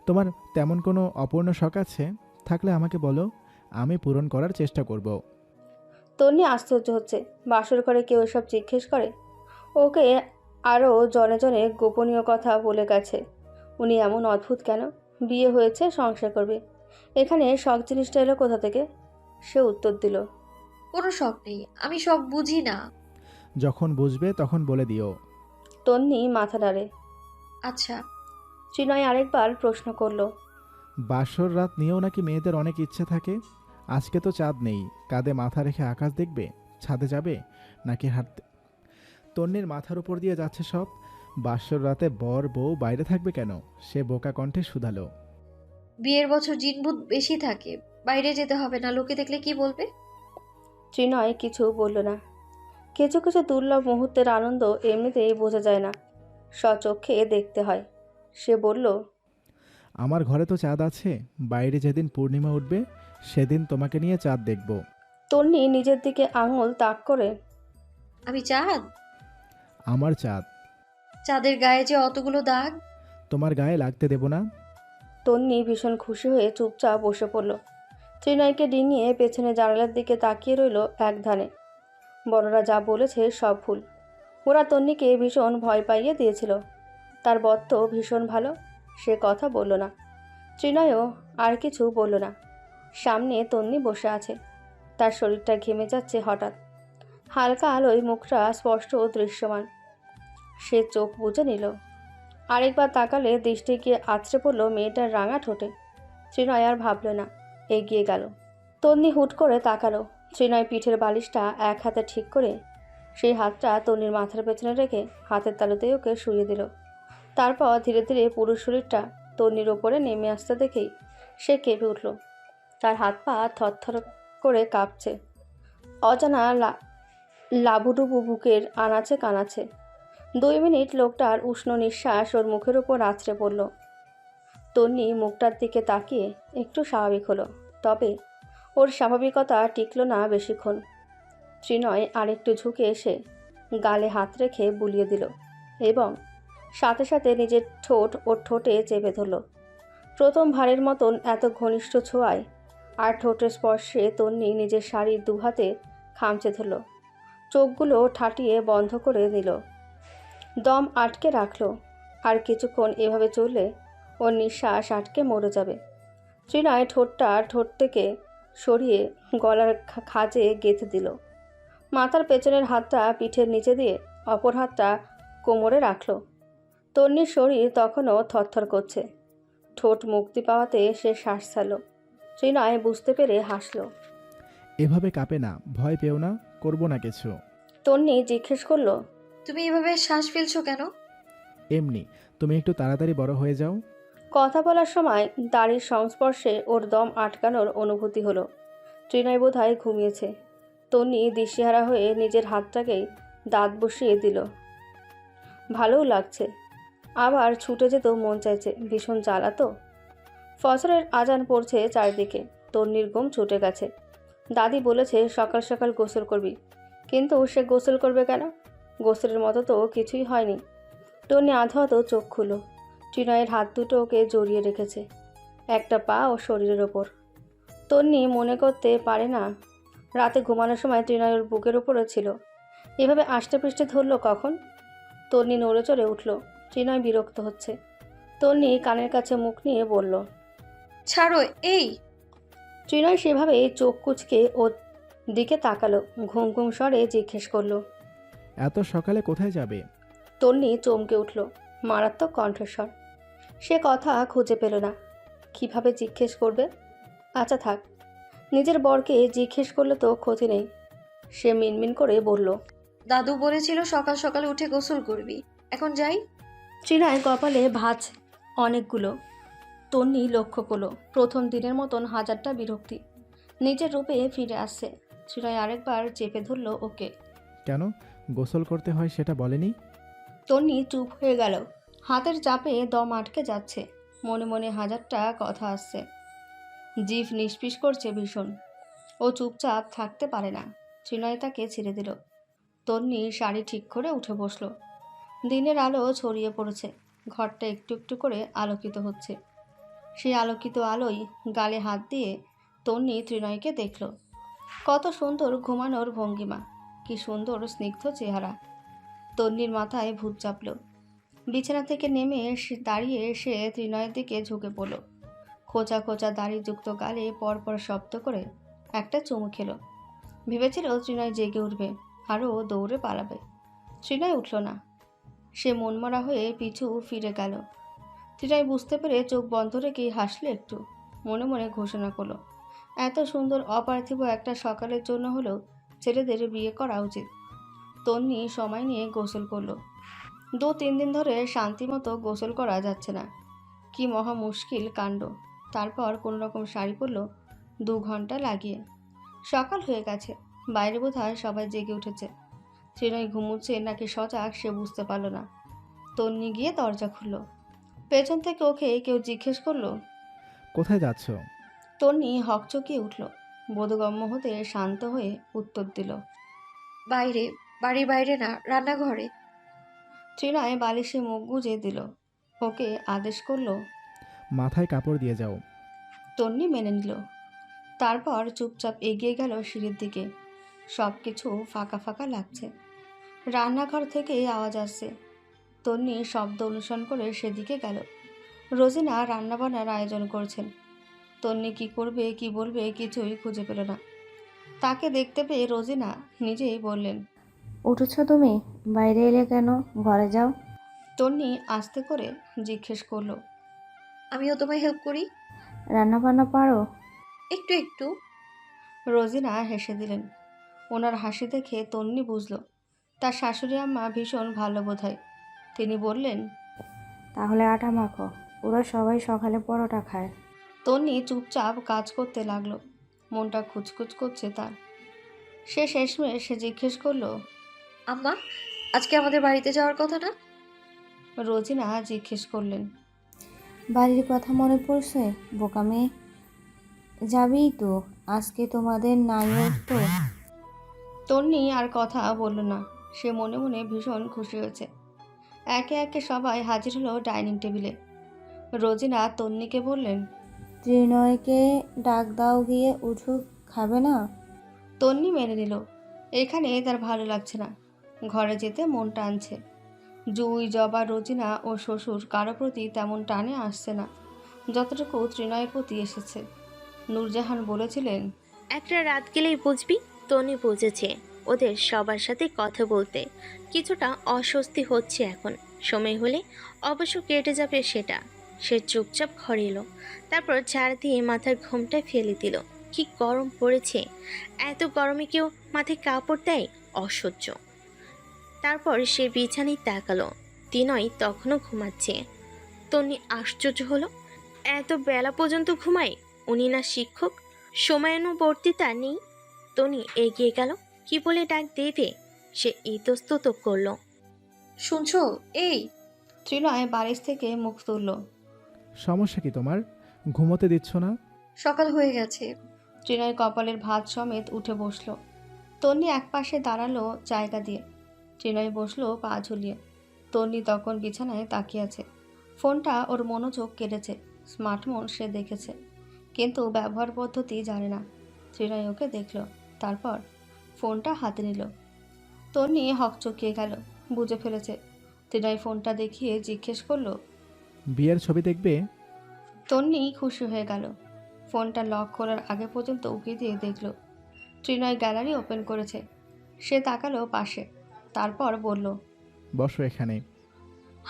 তোমার তেমন কোনো অপূর্ণ শখ আছে? থাকলে আমাকে বলো, আমি পূরণ করার চেষ্টা করব। তন্নি আশ্চর্য হচ্ছে, বাসর ঘরে কেউ এসব জিজ্ঞেস করে? ওকে আরও জনে জনে গোপনীয় কথা বলে গেছে। উনি এমন অদ্ভুত কেন? বিয়ে হয়েছে, সংসার করবে, এখানে শখ জিনিসটা এলো কোথা থেকে? সে উত্তর দিল, কোনো শখ নেই, আমি সব বুঝি না। যখন বুঝবে তখন বলে দিও। তন্নি মাথা নাড়ে। আচ্ছা। ত্রিনয় আরেকবার প্রশ্ন করল, বাসর রাত নিয়েও নাকি মেয়েদের অনেক ইচ্ছে থাকে? আজকে তো চাঁদ নেই, কাঁধে মাথা রেখে আকাশ দেখবে? ছাদে যাবে নাকি হাঁটতে? তন্নির মাথার উপর দিয়ে যাচ্ছে সব। বাসর রাতে বর বউ বাইরে থাকবে কেন? সে বোকা কণ্ঠে শুধালো। বিয়ের বছর জিনভূত বেশি থাকে, বাইরে যেতে হবে না, লোকে দেখলে কি বলবে? ত্রিনয় কিছু বলল না। কিছু কিছু দুর্লভ মুহূর্তের আনন্দ এমনিতেই বোঝা যায় না, স্বচক্ষে দেখতে হয়। সে বলল, আমার ঘরে তো চাঁদ আছে, বাইরে যেদিন পূর্ণিমা উঠবে সেদিন তোমাকে নিয়ে চাঁদ দেখব। তন্নি নিজের দিকে আঙুল তাক করে, আমি চাঁদ? আমার চাঁদ। চাঁদের গায়ে যে অতগুলো দাগ। তোমার গায়ে লাগতে দেব না। তন্নি ভীষণ খুশি হয়ে চুপচাপ বসে পড়ল। ত্রিনয়কে ডিঙিয়ে পেছনে জানালার দিকে তাকিয়ে রইল এক ধ্যানে। বড়রা যা বলেছে সব ভুল। ওরা তন্নিকে ভীষণ ভয় পাইয়ে দিয়েছিল। তার বর তো ভীষণ ভালো, সে কথা বলল না। ত্রিনয়ও আর কিছু বলল না। সামনে তন্নি বসে আছে, তার শরীরটা ঘেমে যাচ্ছে হঠাৎ। হালকা আলোয় মুখটা স্পষ্ট দৃশ্যমান। সে চোখ বুজে নিল। আরেকবার তাকালে দৃষ্টি গিয়ে আছড়ে পড়ল মেয়েটার রাঙা ঠোঁটে। ত্রিনয় আর ভাবল না, এগিয়ে গেল। তন্নি হুট করে তাকালো। ত্রিনয় পিঠের বালিশটা এক হাতে ঠিক করে সেই হাতটা তন্নির মাথার পেছনে রেখে হাতের তালুতেই ওকে শুইয়ে দিল। তারপর ধীরে ধীরে পুরো শরীরটা তন্নির ওপরে নেমে আসতে দেখেই সে কেঁপে উঠল। তার হাত পা থরথর করে কাঁপছে। অজানা লাবুডুবু বুকের আনাচে কানাচে। 2 মিনিট লোকটার উষ্ণ নিঃশ্বাস ওর মুখের উপর আছড়ে পড়ল। তন্নি মুখটার দিকে তাকিয়ে একটু স্বাভাবিক হলো, তবে ওর স্বাভাবিকতা টিকল না বেশিক্ষণ। ত্রিনয় আরেকটু ঝুঁকে এসে গালে হাত রেখে বুলিয়ে দিল এবং সাথে সাথে নিজের ঠোঁট ওর ঠোঁটে চেপে ধরল। প্রথম ভারের মতন এত ঘনিষ্ঠ ছোঁয়ায় আর ঠোঁটের স্পর্শে তন্নি নিজের শাড়ির দুহাতে খামচে ধরল। চোখগুলো ঠাটিয়ে বন্ধ করে দিল, দম আটকে রাখলো। আর কিছুক্ষণ এভাবে চললে ওর নিঃশ্বাস আটকে মরে যাবে। ত্রিনয় ঠোঁটটা ঠোঁট থেকে সরিয়ে গলার খাঁজে গেঁথে দিল। মাথার পেছনের হাতটা পিঠের নিচে দিয়ে অপর হাতটা কোমরে রাখল। তন্নির শরীর তখনও থরথর করছে। ঠোঁট মুক্তি পাওয়াতে সে শ্বাস ছাড়ল। ত্রিনয় বুঝতে পেরে হাসল। এভাবে কাঁপে না, ভয় পেও না, করব না কিছু। তন্নি জিজ্ঞেস করল, তুমি এভাবে শ্বাস ফেলছো কেন? এমনি, তুমি একটু তাড়াতাড়ি বড় হয়ে যাও। কথা বলার সময় দাড়ির সংস্পর্শে ওর দম আটকানোর অনুভূতি হলো। ত্রিনয় বোধহয় ঘুমিয়েছে। তন্নি দিশেহারা হয়ে নিজের হাতটাকেই দাঁত বসিয়ে দিল। ভালোও লাগছে, আবার ছুটে যেতেও মন চাইছে, ভীষণ জ্বালা তো। ফজরের আজান পড়ছে চারদিকে। তন্নির ঘুম ছুটে গেছে। দাদি বলেছে সকাল সকাল গোসল করবি, কিন্তু সে গোসল করবে কেন? গোসলের মতো তো কিছুই হয়নি। তন্নি আধো আধো চোখ খুলল। ত্রিনয়ের হাত দুটো ওকে জড়িয়ে রেখেছে, একটা পা ও শরীরের ওপর। তন্নি মনে করতে পারে না রাতে ঘুমানোর সময় ত্রিনয়ের বুকের উপরে ছিল। এভাবে আষ্টে পৃষ্ঠে ধরল কখন? তন্নি নড়ে চড়ে উঠল। ত্রিনয় বিরক্ত হচ্ছে। তন্নি কানের কাছে মুখ নিয়ে বলল, ছাড়ো। এই ত্রিনয় সেভাবে চোখ কুচকে ওর দিকে তাকালো। ঘুম ঘুম স্বরে জিজ্ঞেস করলো, এত সকালে কোথায় যাবে? তন্নি চমকে উঠল। মারাত্মক কণ্ঠস্বর। সে কথা খুঁজে পেল না, কিভাবে জিজ্ঞেস করবে। আচ্ছা থাক, নিজের বরকে জিজ্ঞেস করলে তো ক্ষতি নেই। সে মিনমিন করে বলল, দাদু বলেছিল সকাল সকাল উঠে গোসল করবি, এখন যাই। ত্রিনয় কপালে ভাঁজ অনেকগুলো। তন্নি লক্ষ্য করলো প্রথম দিনের মতন হাজারটা বিরক্তি নিজের রূপে ফিরে আসছে। ত্রিনয় আরেকবার চেপে ধরল ওকে। কেন গোসল করতে হয় সেটা বলেনি? তন্নি চুপ হয়ে গেল। হাতের চাপে দম আটকে যাচ্ছে, মনে মনে হাজারটা কথা আসছে, জিভ নিষ্পিস করছে ভীষণ। ও চুপচাপ থাকতে পারে না। ত্রিনয় তাকে ছেড়ে দিল। তন্নি শাড়ি ঠিক করে উঠে বসলো। দিনের আলো ছড়িয়ে পড়েছে, ঘরটা একটু একটু করে আলোকিত হচ্ছে। সেই আলোকিত আলোয় গালে হাত দিয়ে তন্নি ত্রিনয়কে দেখল। কত সুন্দর ঘুমানোর ভঙ্গিমা, কি সুন্দর স্নিগ্ধ চেহারা। তন্নির মাথায় ভূত চাপল। বিছানা থেকে নেমে দাঁড়িয়ে সে ত্রিনয়ের দিকে ঝুঁকে পড়ল। খোঁচা খোঁচা দাড়িযুক্ত গালে পরপর শব্দ করে একটা চুমু খেল। ভেবেছিল ত্রিনয় জেগে উঠবে, আরও দৌড়ে পালাবে। ত্রিনয় উঠল না। সে মনমরা হয়ে পিছু ফিরে গেল। ত্রিনয় বুঝতে পেরে চোখ বন্ধ রেখেই হাসলে একটু, মনে মনে ঘোষণা করলো, এত সুন্দর অপার্থিব একটা সকালের জন্য হলেও ছেলেদের বিয়ে করা উচিত। তন্নি সময় নিয়ে গোসল করলো। 2-3 দিন ধরে শান্তিমতো গোসল করা যাচ্ছে না, কি মহা মুশকিল কাণ্ড। তারপর কোনো রকম শাড়ি পরল 2 ঘন্টা লাগিয়ে। সকাল হয়ে গেছে, বাইরে বোধহয় সবাই জেগে উঠেছে। ত্রিনয় ঘুমুচ্ছে নাকি সজাগ সে বুঝতে পারল না। তন্নি গিয়ে দরজা খুলল। পেছন থেকে ওকে কেউ জিজ্ঞেস করলো, কোথায় যাচ্ছ? তন্নি হকচকিয়ে উঠল। বোধগম্য হতে শান্ত হয়ে উত্তর দিল, বাইরে, বাড়ির বাইরে না, রান্নাঘরে। ত্রিনয় বালিশে মুখ গুজে দিল। ওকে আদেশ করলো। মাথায় কাপড় দিয়ে যাও। তন্নি মেনে নিল। তারপর চুপচাপ এগিয়ে গেল সিঁড়ির দিকে। সব কিছু ফাঁকা ফাঁকা লাগছে। রান্নাঘর থেকে আওয়াজ আসছে। তন্নি শব্দ অনুসরণ করে সেদিকে গেল। রোজিনা রান্নাবান্নার আয়োজন করছেন। তন্নি কি করবে কি বলবে কিছুই খুঁজে পেল না। তাকে দেখতে পেয়ে রোজিনা নিজেই বললেন, উঠেছ তুমি? বাইরে এলে কেন? ঘরে যাও। তন্নি আস্তে করে জিজ্ঞেস করলো, আমিও তোমায় হেল্প করি। রান্না বান্না পারো? একটু একটু। রোজিনা হেসে দিলেন। ওনার হাসি দেখে তন্নি বুঝল তার শাশুড়ি আম্মা ভীষণ ভালো বোধহয়। তিনি বললেন, তাহলে আটা মাখো, ওরা সবাই সকালে পরোটা খায়। তন্নি চুপচাপ কাজ করতে লাগলো। মনটা খুচখুচ করছে তার। সে শেষমেশ সে জিজ্ঞেস করলো, আম্মা, আজকে আমাদের বাড়িতে যাওয়ার কথা না? রোজিনা জিজ্ঞেস করলেন, বাড়ির কথা মনে পড়ছে? বোকা মেয়ে, যাবেই তো। আজকে তোমাদের নাইও তো। তন্নি আর কথা বলল না। সে মনে মনে ভীষণ খুশি হয়েছে। একে একে সবাই হাজির হলো ডাইনিং টেবিলে। রোজিনা তন্নিকে বললেন, ত্রিনয়কে ডাক দাও, গিয়ে উঠুক, খাবে না? তন্নি মেনে নিল। এখানে তার ভালো লাগছে না, ঘরে যেতে মন টানছে। জুই, জবা, রোজিনা ও শ্বশুর কারো প্রতি তেমন টানে আসছে না যতটুকু ত্রিনয়ের প্রতি এসেছে। নূরজাহান বলেছিলেন, একটা রাত গেলেই বুঝবি। তনি বুঝেছে ওদের সবার সাথে কথা বলতে কিছুটা অস্বস্তি হচ্ছে এখন। সময় হলে অবশ্য কেটে যাবে সেটা। সে চুপচাপ ঘরে এলো। তারপর ঝাড় দিয়ে মাথার ঘোমটা ফেলে দিল। কি গরম পড়েছে! এত গরমে কেউ মাথায় কাপড় দেয়? অসহ্য। তারপর সে বিছানায় তাকালো। তিনয় তখনও ঘুমাচ্ছে। তনি আশ্চর্য হলো, এত বেলা পর্যন্ত ঘুমায়? উনি না শিক্ষক, সময়ানুবর্তিতা নেই। তনি এগিয়ে গেল, কি বলে ডাক দেবে সে ইতস্তত করলো। শুনছো? এই, ত্রিনয় বালিশ থেকে মুখ তুলল। সমস্যা কি তোমার? ঘুমোতে দিচ্ছ না? সকাল হয়ে গেছে। ত্রিনয় কপালের ভাঁজ সমেত উঠে বসলো। তন্নি একপাশে দাঁড়ালো জায়গা দিয়ে। ত্রিনয় বসলো পা ঝুলিয়ে। তন্নি তখন বিছানায় তাকিয়ে আছে। ফোনটা ওর মনোযোগ কেড়েছে। স্মার্টফোন সে দেখেছে, কিন্তু ব্যবহার পদ্ধতি জানে না। ত্রিনয় ওকে দেখল, তারপর ফোনটা হাতে নিল। তন্নি হকচকিয়ে গেল, বুঝে ফেলেছে। ত্রিনয় ফোনটা দেখিয়ে জিজ্ঞেস করলো, বিয়ের ছবি দেখবে? তন্নি খুশি হয়ে গেল। ফোনটা লক করার আগে পর্যন্ত উকি দিয়ে দেখল। ত্রিনয় গ্যালারি ওপেন করেছে। সে তাকালো পাশে, তারপর বলল, বসো এখানে।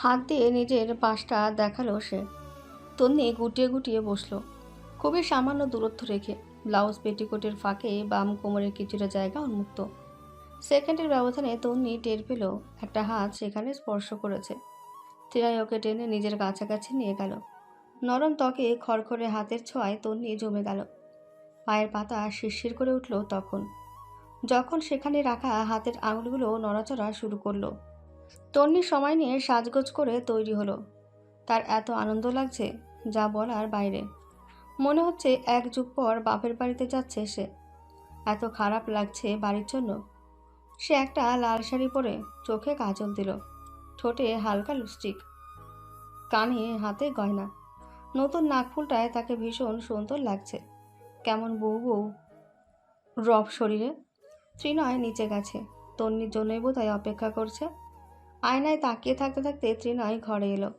হাত দিয়ে নিজের পাশটা দেখালো সে। তন্নি গুটিয়ে গুটিয়ে বসলো, খুবই সামান্য দূরত্ব রেখে। ব্লাউজ পেটিকোটের ফাঁকে বাম কোমরের কিছুটা জায়গা উন্মুক্ত। সেকেন্ডের ব্যবধানে তন্নি টের পেল একটা হাত সেখানে স্পর্শ করেছে। ত্রিনয় ওকে টেনে নিজের কাছাকাছি নিয়ে গেল। নরম ত্বকে খড়খড়ে হাতের ছোঁয়ায় তন্নি জমে গেল। পায়ের পাতা শিরশির করে উঠল যখন সেখানে রাখা হাতের আঙুলগুলো নড়াচড়া শুরু করলো। তন্নি সময় নিয়ে সাজগোজ করে তৈরি হলো। তার এত আনন্দ লাগছে যা বলার বাইরে। মনে হচ্ছে এক যুগ পর বাপের বাড়িতে যাচ্ছে সে। এত খারাপ লাগছে বাড়ির জন্য। সে একটা লাল শাড়ি পরে, চোখে কাজল দিল, ঠোঁটে হালকা লিপস্টিক, কানে হাতে গয়না। নতুন নাকফুলটায় তাকে ভীষণ সুন্দর লাগছে। কেমন বউ বউ রব শরীরে। ত্রিনয় নিচে গেছে, তন্নির জন্যই বোধহয় অপেক্ষা করছে। আয়নায় তাকিয়ে থাকতে থাকতে ত্রিনয় ঘরে এলো।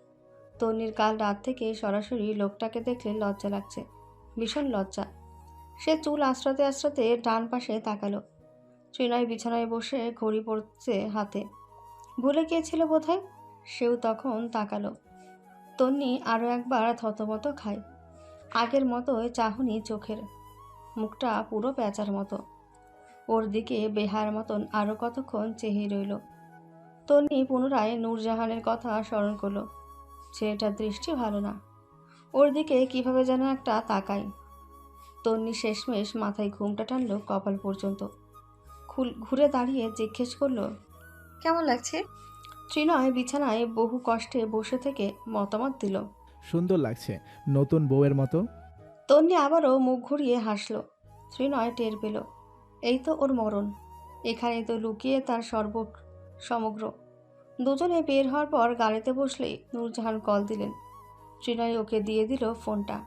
তন্নির কাল রাত থেকে সরাসরি লোকটাকে দেখলে লজ্জা লাগছে, ভীষণ লজ্জা। সে চুল আঁচড়াতে আঁচড়াতে ডান পাশে তাকালো। ত্রিনয় বিছানায় বসে ঘড়ি পড়ছে হাতে। ভুলে গিয়েছিল বোধহয়। সেও তখন তাকালো। তন্নি আরও একবার থতমত খায়। আগের মতোই চাহনি চোখের, মুখটা পুরো প্যাঁচার মতো। ওর দিকে বেহার মতন আরও কতক্ষণ চেয়ে রইল। তন্নি পুনরায় নূরজাহানের কথা স্মরণ করলো। ছেলেটার দৃষ্টি ভালো না, ওর দিকে কিভাবে যেন একটা তাকায়। তন্নি শেষমেশ মাথায় ঘুমটা টানলো কপাল পর্যন্ত। ঘুরে দাঁড়িয়ে জিজ্ঞেস করলো, কেমন লাগছে? ত্রিনয় বিছানায় বহু কষ্টে বসে থেকে মতামত দিল, সুন্দর লাগছে, নতুন বউয়ের মতো। তন্নি আবারও মুখ ঘুরিয়ে হাসলো। ত্রিনয় টের পেল এই তো ওর মরণ, এখানেই তো লুকিয়ে তার সমগ্র। দুজনে বের হওয়ার পর গাড়িতে বসলেই নূরজাহান কল দিলেন। ত্রিনয় ওকে দিয়ে দিল ফোনটা।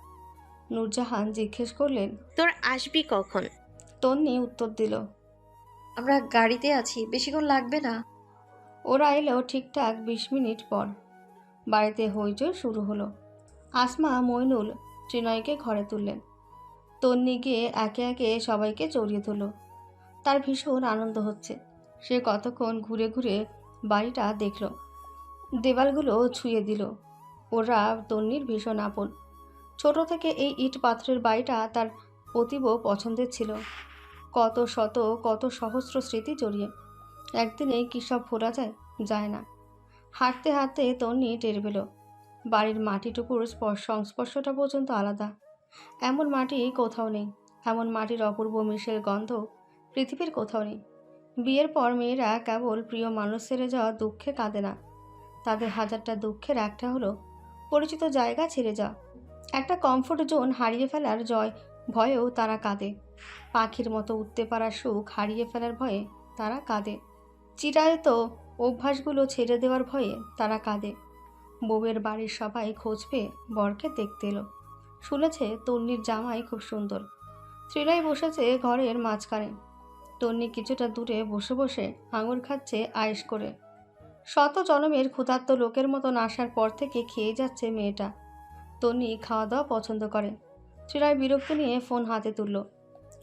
নূরজাহান জিজ্ঞেস করলেন, তোর আসবি কখন? তন্নি উত্তর দিল, আমরা গাড়িতে আছি, বেশিক্ষণ লাগবে না। ওরা এলো ঠিকঠাক 20 মিনিট পর। বাড়িতে হইচই শুরু হলো। আসমা মইনুল ত্রিনয়কে ঘরে তুললেন। তন্নি গিয়ে একে একে সবাইকে জড়িয়ে ধরল। তার ভীষণ আনন্দ হচ্ছে। সে কতক্ষণ ঘুরে ঘুরে বাড়িটা দেখল, দেওয়ালগুলো ছুঁয়ে দিল। ওরা তন্নির ভীষণ আপন। ছোট থেকে এই ইট পাথরের বাড়িটা তার অতীব পছন্দের ছিল। কত শত কত সহস্র স্মৃতি জড়িয়ে। একদিনে কী সব ভোলা যায়, যায় না। হাঁটতে হাঁটতে তন্নি টের পেল বাড়ির মাটিটুকুর সংস্পর্শটা পর্যন্ত আলাদা। এমন মাটি কোথাও নেই, এমন মাটির অপূর্ব মিশের গন্ধ পৃথিবীর কোথাও নেই। বিয়ের পর মেয়েরা কেবল প্রিয় মানুষ ছেড়ে যাওয়া দুঃখে কাঁদে না, তাদের হাজারটা দুঃখের একটা হলো পরিচিত জায়গা ছেড়ে যাওয়া। একটা কমফোর্ট জোন হারিয়ে ফেলার ভয়েও তারা কাঁদে। পাখির মতো উঠতে পারার সুখ হারিয়ে ফেলার ভয়ে তারা কাঁদে। চিরায়ত অভ্যাসগুলো ছেড়ে দেওয়ার ভয়ে তারা কাঁদে। বউয়ের বাড়ির সবাই খোঁজ পেয়ে বরকে দেখতে এলো। শুনেছে তন্নির জামাই খুব সুন্দর। ত্রিনয় বসেছে ঘরের মাঝখানে। তন্নি কিছুটা দূরে বসে বসে আঙুর খাচ্ছে আয়েশ করে। শত জনমের ক্ষুধার্ত লোকের মতন আসার পর থেকে খেয়ে যাচ্ছে মেয়েটা। তন্নি খাওয়া দাওয়া পছন্দ করে। ত্রিনয় বিরক্তি নিয়ে ফোন হাতে তুলল।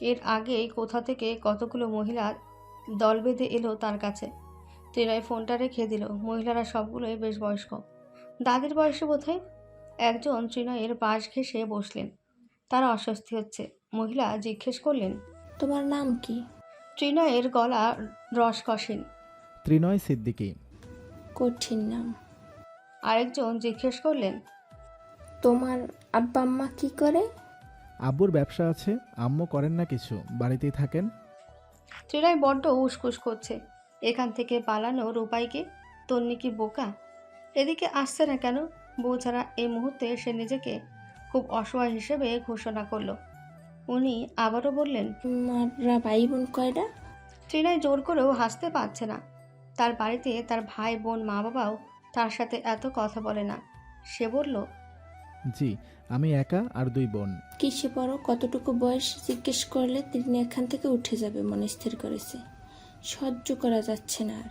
এর আগেই কোথা থেকে কতগুলো মহিলা দল বেঁধে এলো তার কাছে। ত্রিনয় ফোনটা রেখে দিল। মহিলারা সবগুলোই বেশ বয়স্ক, দাদির বয়সে বোধহয়। একজন ত্রিনয়ের পাশ ঘেঁষে বসলেন। তার অস্বস্তি হচ্ছে। মহিলা জিজ্ঞেস করলেন, তোমার নাম কি? ত্রিনয়ের গলা রসকসীন। ত্রিনয় সিদ্দিকী। কঠিন নাম। আরেকজন জিজ্ঞেস করলেন, তোমার আব্বা আম্মা কি করে? আব্বুর ব্যবসা আছে, আম্মু করেন না কিছু, বাড়িতেই থাকেন। ত্রিনয় বড্ড উসকুস করছে। এখান থেকে পালানোর উপায় কি? তন্নি কি বোকা? এদিকে আসছে না কেন? বউ ছাড়া এই মুহূর্তে সে নিজেকে খুব অসহায় হিসেবে ঘোষণা করলো। উনি আবারও বললেন, আপনারা ভাই বোন কয়টা? ত্রিনয় জোর করেও হাসতে পারছে না। তার বাড়িতে তার ভাই বোন মা বাবাও তার সাথে এত কথা বলে না। সে বলল, জি, আমি একা আর 2 বোন। কিসে পড়ো, কতটুকু বয়স জিজ্ঞেস করলে তিনি এখান থেকে উঠে যাবে মনে স্থির করেছে। সহ্য করা যাচ্ছে না আর।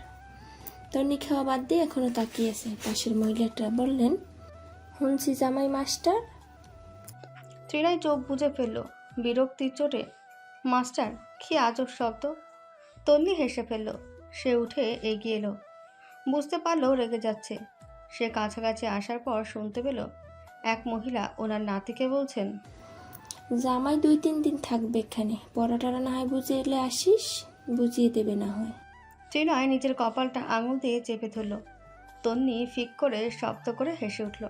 তন্নি খাওয়া বাদ দিয়ে এখনো তাকিয়েছে। পাশের মহিলাটা বললেন, শুনছি জামাই মাস্টার। ত্রিনয় চোখ বুজে ফেলল বিরক্তির চোটে। মাস্টার, কি আজব শব্দ। তন্নি হেসে ফেলল। সে উঠে এগিয়ে এলো। বুঝতে পারলো রেগে যাচ্ছে। সে কাছাকাছি আসার পর শুনতে পেল এক মহিলা ওনার নাতিকে বলছেন, জামাই 2-3 দিন থাকবে এখানে, পড়াটারা না হয় বুঝে এলে আসিস, বুঝিয়ে দেবে না হয়। ত্রিনয় নিজের কপালটা আঙুল দিয়ে চেপে ধরল। তন্নি ফিক করে শব্দ করে হেসে উঠল।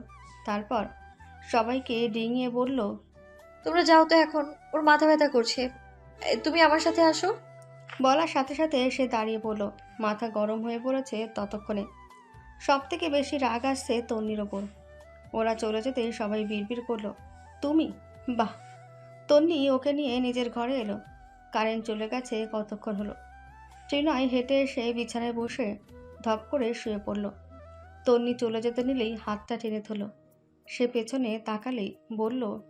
তারপর সবাইকে ডিঙিয়ে বলল, তোমরা যাও তো এখন, ওর মাথা ব্যথা করছে। তুমি আমার সাথে আসো। বলার সাথে সাথে সে দাঁড়িয়ে পড়ল। মাথা গরম হয়ে পড়েছে ততক্ষণে। সবথেকে বেশি রাগ আসছে তন্নির ওপর। ওরা চলে যেতে সবাই বিড়বিড় করলো, তুমি? বাহ। তন্নি ওকে নিয়ে নিজের ঘরে এলো। কারেন্ট চলে গেছে কতক্ষণ হলো। ত্রিনয় হেঁটে এসে বিছানায় বসে ধপ করে শুয়ে পড়ল। তন্নি চলে যেতে নিলেই হাতটা টেনে ধরল। সে পেছনে তাকালেই বলল,